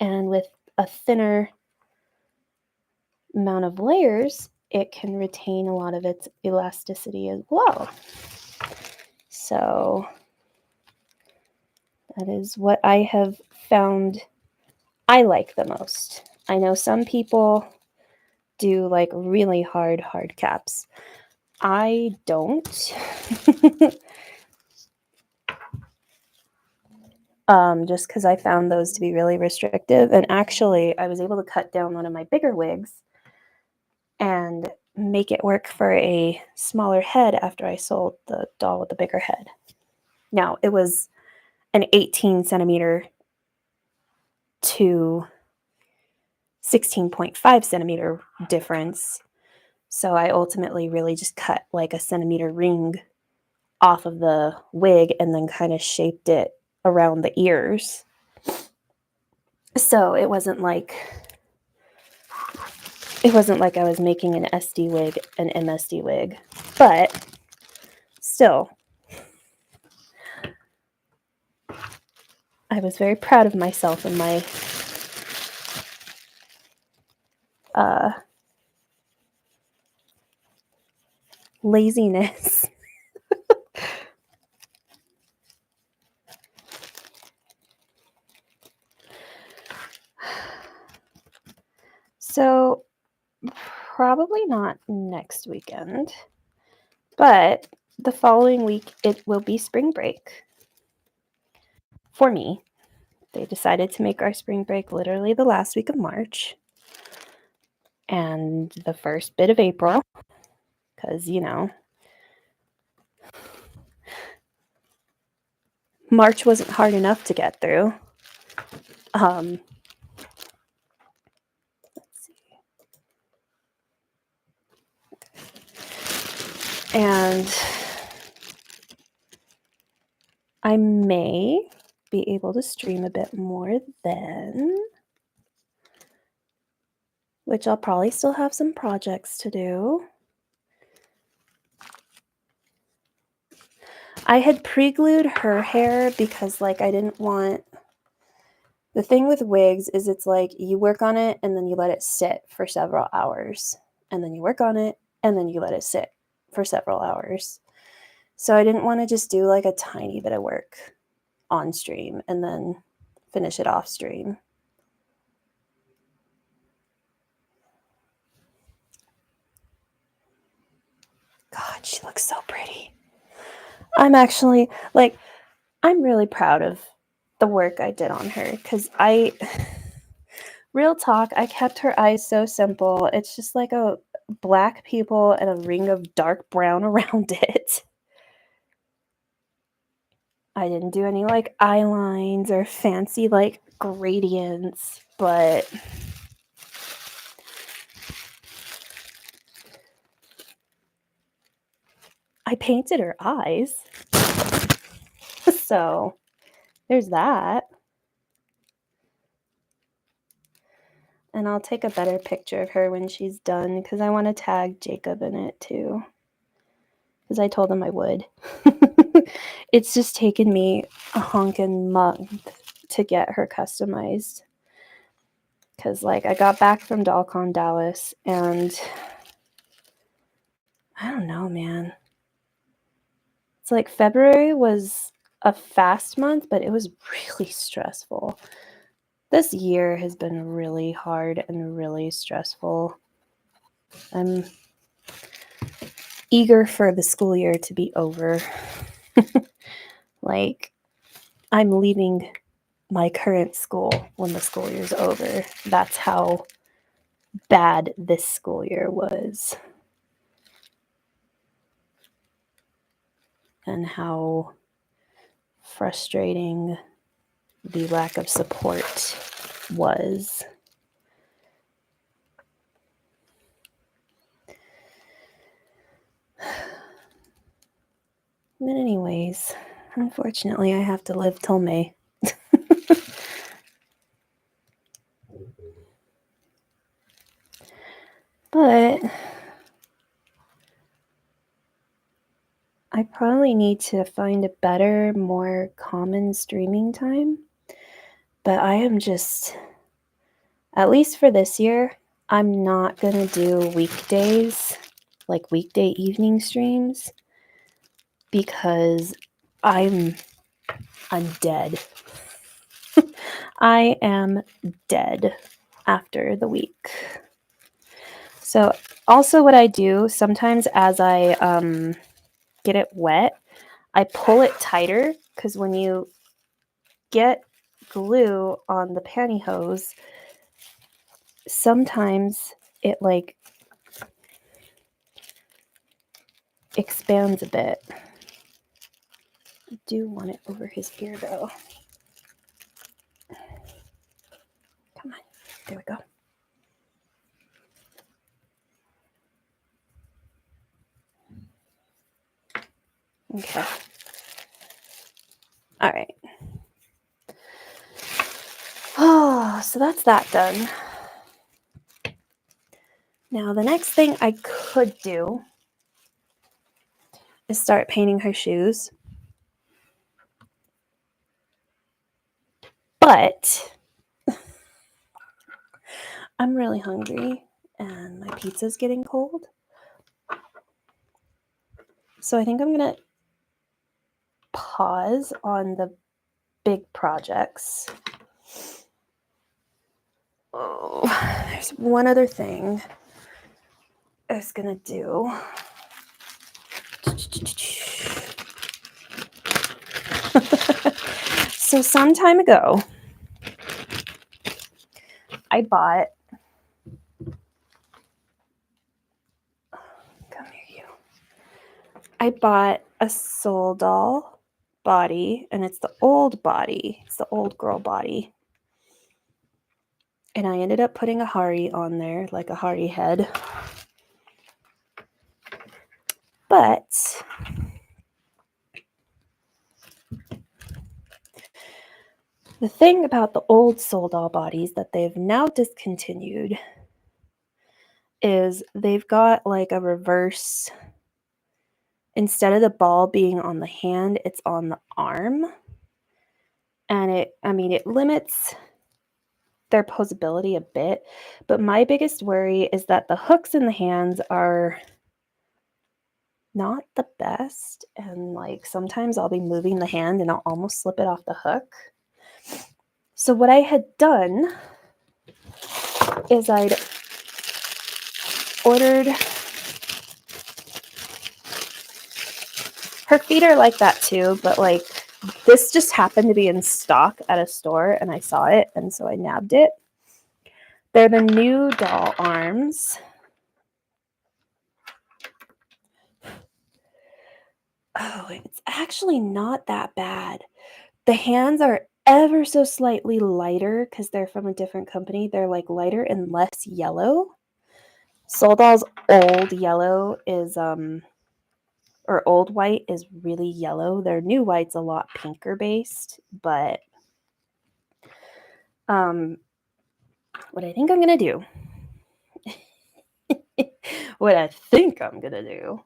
and with a thinner amount of layers, it can retain a lot of its elasticity as well. So that is what I have found I like the most. I know some people do like really hard caps. I don't. Just because I found those to be really restrictive. And actually, I was able to cut down one of my bigger wigs and make it work for a smaller head after I sold the doll with the bigger head. Now, it was an 18 centimeter to 16.5 centimeter difference. So I ultimately really just cut like a centimeter ring off of the wig and then kind of shaped it around the ears. So it wasn't like I was making an SD wig, an MSD wig, but still, I was very proud of myself and my laziness. So probably not next weekend, but the following week it will be spring break for me. They decided to make our spring break literally the last week of March and the first bit of April, because, March wasn't hard enough to get through. Let's see. And I may be able to stream a bit more then, which I'll probably still have some projects to do. I had pre-glued her hair because, like, I didn't want... The thing with wigs is it's like you work on it and then you let it sit for several hours. And then you work on it and then you let it sit for several hours. So I didn't want to just do like a tiny bit of work on stream and then finish it off stream. God, she looks so pretty. I'm actually, like, I'm really proud of the work I did on her because real talk, I kept her eyes so simple. It's just like a black pupil and a ring of dark brown around it. I didn't do any like eye lines or fancy like gradients, but I painted her eyes. So there's that. And I'll take a better picture of her when she's done because I want to tag Jacob in it too. Because I told him I would. It's just taken me a honkin' month to get her customized. Because, like, I got back from DollCon Dallas and I don't know, man. It's like February was a fast month, but it was really stressful. This year has been really hard and really stressful. I'm eager for the school year to be over. Like, I'm leaving my current school when the school year's over. That's how bad this school year was. And how frustrating the lack of support was. But anyways, unfortunately, I have to live till May. But I probably need to find a better, more common streaming time. But I am just, at least for this year, I'm not going to do weekdays, like weekday evening streams, because I'm dead. I am dead after the week. So also what I do sometimes as I get it wet, I pull it tighter because when you get glue on the pantyhose, sometimes it like expands a bit. I do want it over his ear though. Come on, there we go. Okay. All right. Oh, so that's that done. Now the next thing I could do is start painting her shoes. But I'm really hungry and my pizza's getting cold. So I think I'm going to pause on the big projects. Oh, there's one other thing I was going to do. So some time ago, I bought, come here you. I bought a soul doll body, and it's the old body. It's the old girl body. And I ended up putting a Hari on there, like a Hari head. But the thing about the old soul doll bodies that they've now discontinued is they've got like a reverse. Instead of the ball being on the hand, it's on the arm. And it limits their posability a bit. But my biggest worry is that the hooks in the hands are not the best. And like sometimes I'll be moving the hand and I'll almost slip it off the hook. So what I had done is I'd ordered, her feet are like that too, but like this just happened to be in stock at a store and I saw it and so I nabbed it. They're the new doll arms. Oh, it's actually not that bad. The hands are ever so slightly lighter because they're from a different company. They're like lighter and less yellow. Soul Doll's old yellow is or old white is really yellow. Their new white's a lot pinker based, but what I think I'm gonna do what I think I'm gonna do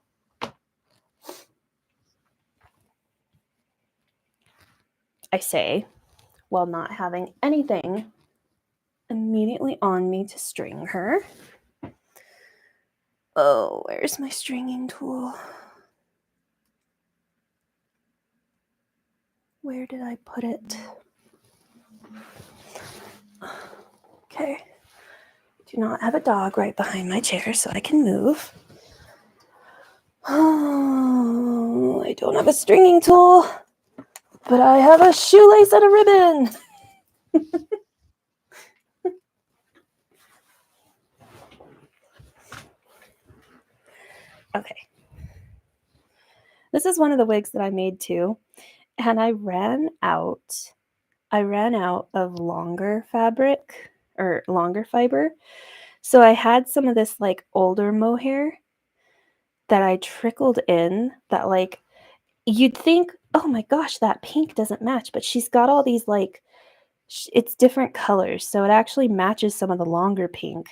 I say while not having anything immediately on me to string her. Oh, where's my stringing tool? Where did I put it? Okay. Do not have a dog right behind my chair so I can move. Oh, I don't have a stringing tool, but I have a shoelace and a ribbon. Okay. This is one of the wigs that I made too, and I ran out of longer fabric or longer fiber. So I had some of this like older mohair that I trickled in that like you'd think, oh my gosh, that pink doesn't match, but she's got all these like it's different colors, so it actually matches some of the longer pink.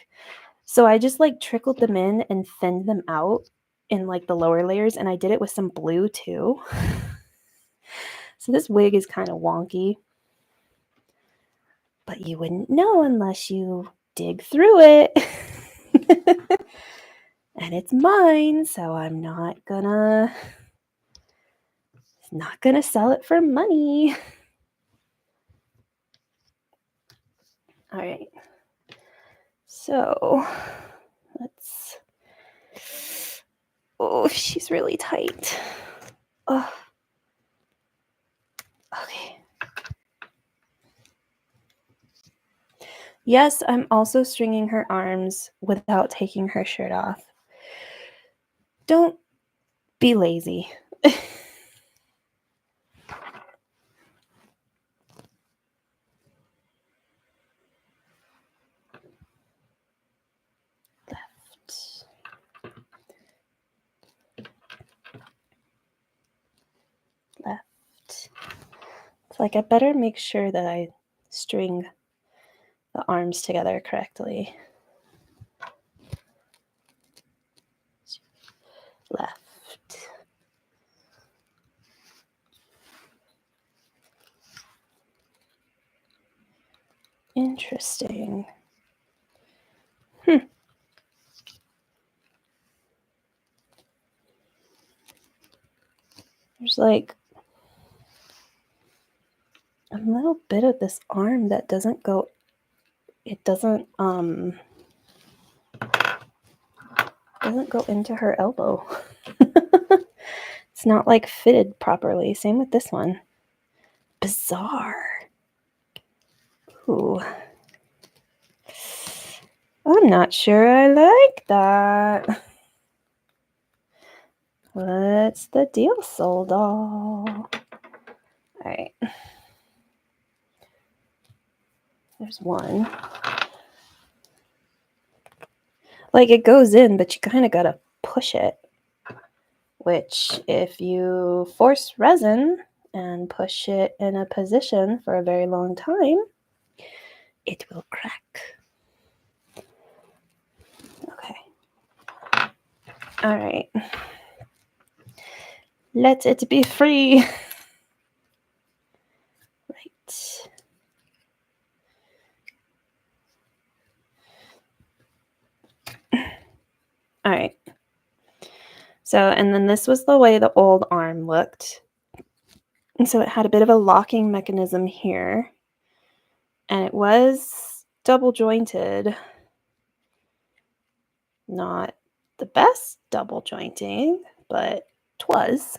So I just like trickled them in and thinned them out in like the lower layers, and I did it with some blue too. So this wig is kind of wonky, but you wouldn't know unless you dig through it. And it's mine, so I'm not gonna sell it for money. All right. So let's. Oh, she's really tight. Oh. Okay. Yes, I'm also stringing her arms without taking her shirt off. Don't Be lazy. Left. It's like I better make sure that I string the arms together correctly. Left. Interesting. There's like a little bit of this arm that doesn't go, it doesn't go into her elbow. It's not like fitted properly. Same with this one. Bizarre. Ooh. I'm not sure I like that. What's the deal, soul doll? All right. There's one. Like it goes in, but you kind of gotta push it. Which, if you force resin and push it in a position for a very long time, it will crack. Okay. All right. Let it be free. Right. All right. So, and then this was the way the old arm looked. And so it had a bit of a locking mechanism here. And it was double jointed. Not the best double jointing, but 'twas.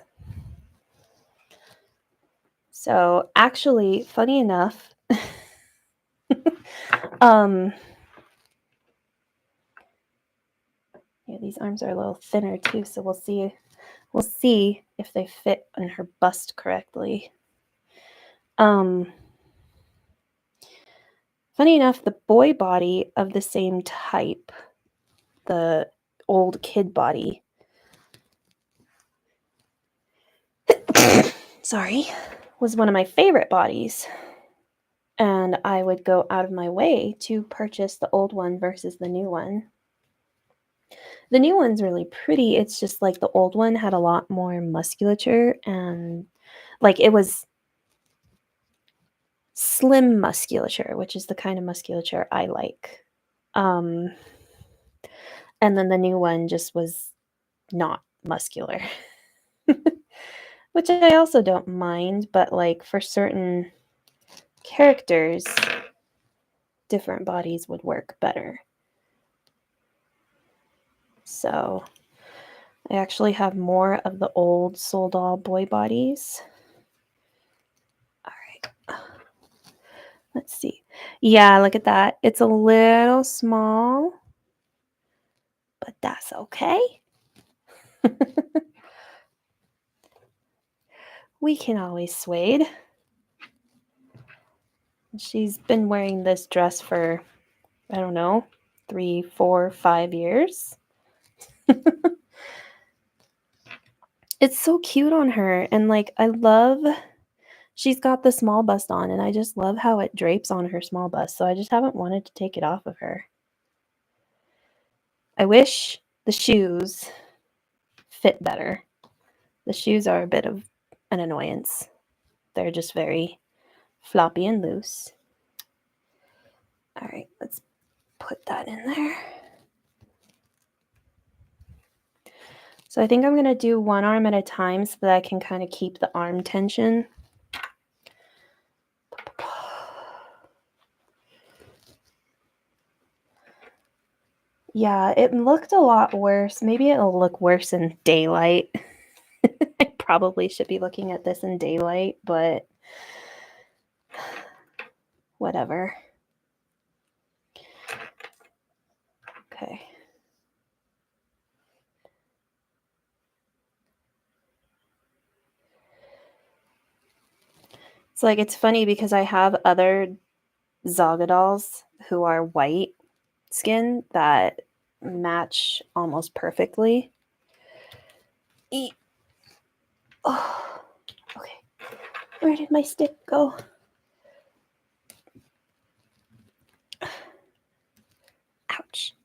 So actually, funny enough, yeah, these arms are a little thinner too, so we'll see if they fit on her bust correctly. Funny enough, the boy body of the same type, the old kid body, sorry, was one of my favorite bodies. And I would go out of my way to purchase the old one versus the new one. The new one's really pretty. It's just like the old one had a lot more musculature and like it was slim musculature, which is the kind of musculature I like. And then the new one just was not muscular, which I also don't mind, but like for certain characters, different bodies would work better. So I actually have more of the old Soul Doll boy bodies. All right. Let's see. Yeah, look at that. It's a little small, but that's okay. We can always suede. She's been wearing this dress for, I don't know, 3, 4, 5 years. It's so cute on her. And like, she's got the small bust on, and I just love how it drapes on her small bust. So I just haven't wanted to take it off of her. I wish the shoes fit better. The shoes are a bit of an annoyance. They're just very floppy and loose. All right, let's put that in there. So I think I'm going to do one arm at a time so that I can kind of keep the arm tension. Yeah, it looked a lot worse. Maybe it'll look worse in daylight. I probably should be looking at this in daylight, but whatever. Okay. it's funny because I have other Zaga dolls who are white skin that match almost perfectly. Oh, okay. Where did my stick go? Ouch.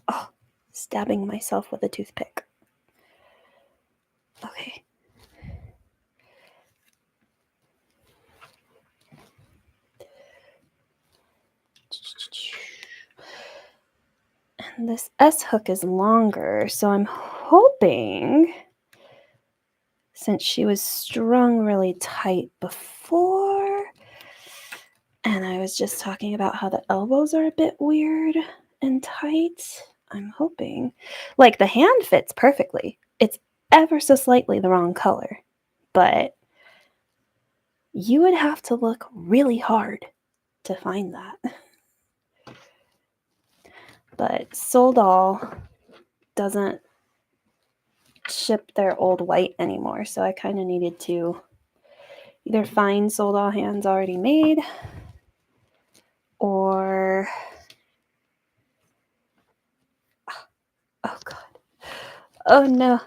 Oh, stabbing myself with a toothpick. Okay. And this S hook is longer, so I'm hoping, since she was strung really tight before, and I was just talking about how the elbows are a bit weird and tight, I'm hoping, like, the hand fits perfectly. It's ever so slightly the wrong color, but you would have to look really hard to find that. But Soldal doesn't ship their old white anymore, so I kind of needed to either find Soldal hands already made or oh god, oh no,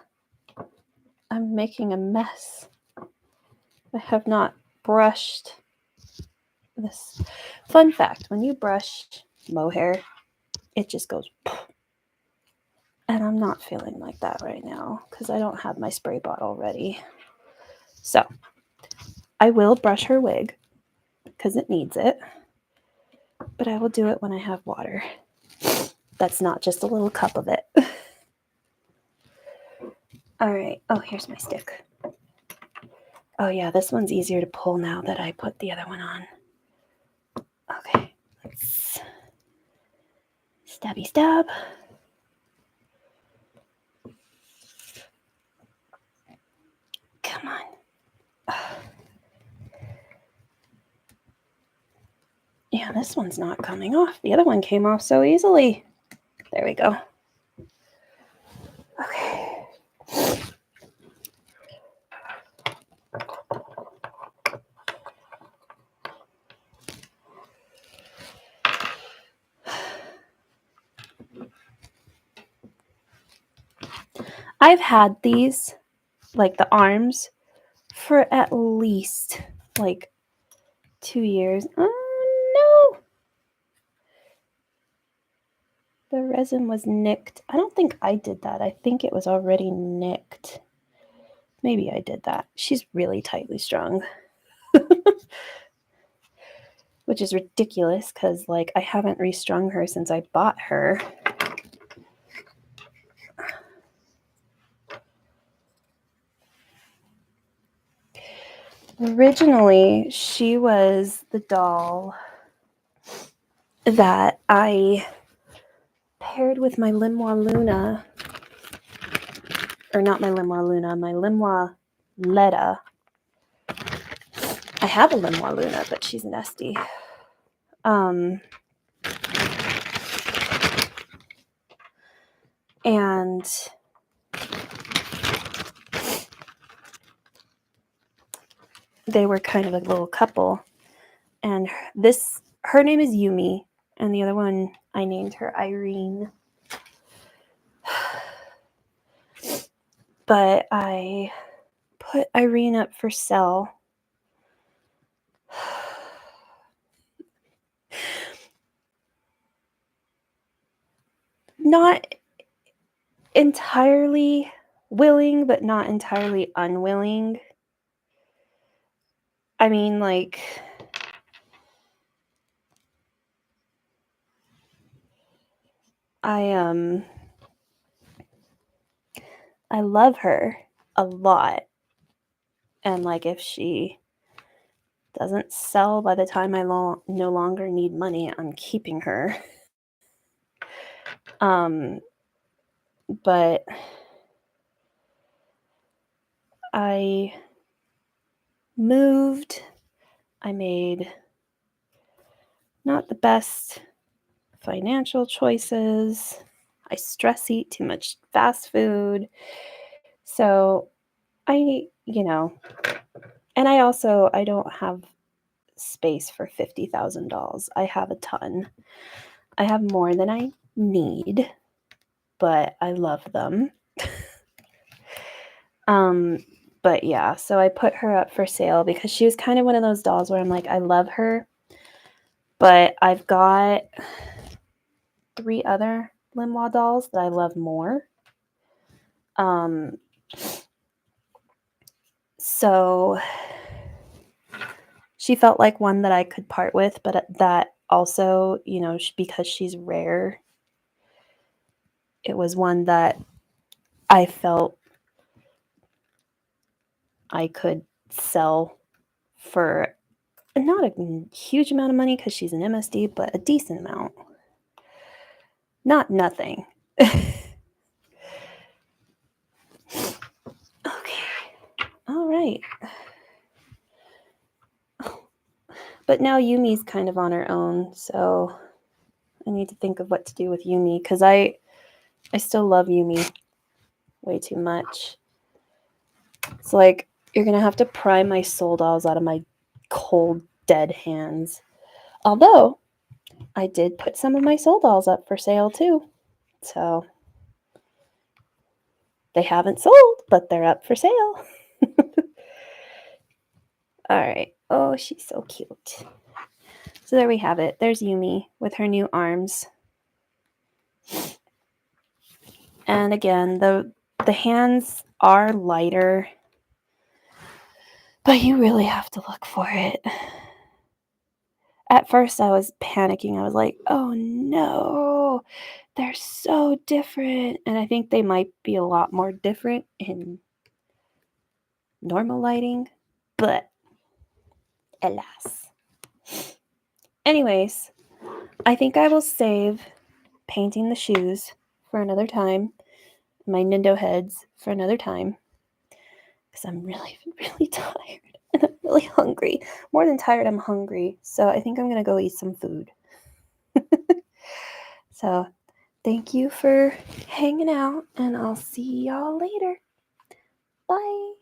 I'm making a mess. I have not brushed this. Fun fact, when you brush mohair, it just goes and I'm not feeling like that right now because I don't have my spray bottle ready. So I will brush her wig because it needs it, but I will do it when I have water. That's not just a little cup of it. All right. Oh, here's my stick. Oh yeah, this one's easier to pull now that I put the other one on. Okay, let's stabby stab. Come on. Yeah, this one's not coming off. The other one came off so easily. There we go. Okay. I've had these, like the arms, for at least like 2 years. Oh no! The resin was nicked. I don't think I did that. I think it was already nicked. Maybe I did that. She's really tightly strung. Which is ridiculous because, like, I haven't restrung her since I bought her. Originally, she was the doll that I paired with my Limois Luna. Or not my Limois Luna, my Limois Letta. I have a Limois Luna, but she's nasty. And they were kind of a little couple. And her name is Yumi, and the other one, I named her Irene. But I put Irene up for sale. Not entirely willing, but not entirely unwilling. I mean, like, I love her a lot. And like if she doesn't sell by the time I no longer need money, I'm keeping her. But I moved. I made not the best financial choices. I stress eat too much fast food. So and I don't have space for 50,000 dolls. I have a ton. I have more than I need, but I love them. But yeah, so I put her up for sale because she was kind of one of those dolls where I'm like, I love her, but I've got 3 other Limois dolls that I love more. So she felt like one that I could part with, but that also, you know, because she's rare, it was one that I felt I could sell for not a huge amount of money because she's an MSD, but a decent amount. Not nothing. Okay. All right. But now Yumi's kind of on her own, so I need to think of what to do with Yumi because I still love Yumi way too much. It's like you're gonna have to pry my soul dolls out of my cold, dead hands. Although I did put some of my soul dolls up for sale too, so they haven't sold, but they're up for sale. All right. Oh, she's so cute. So there we have it. There's Yumi with her new arms. And again, the hands are lighter, but you really have to look for it. At first, I was panicking. I was like, oh no, they're so different. And I think they might be a lot more different in normal lighting, but alas. Anyways, I think I will save painting the shoes for another time, my Nindo heads for another time, because I'm really, really tired and I'm really hungry. More than tired, I'm hungry. So I think I'm going to go eat some food. So thank you for hanging out, and I'll see y'all later. Bye.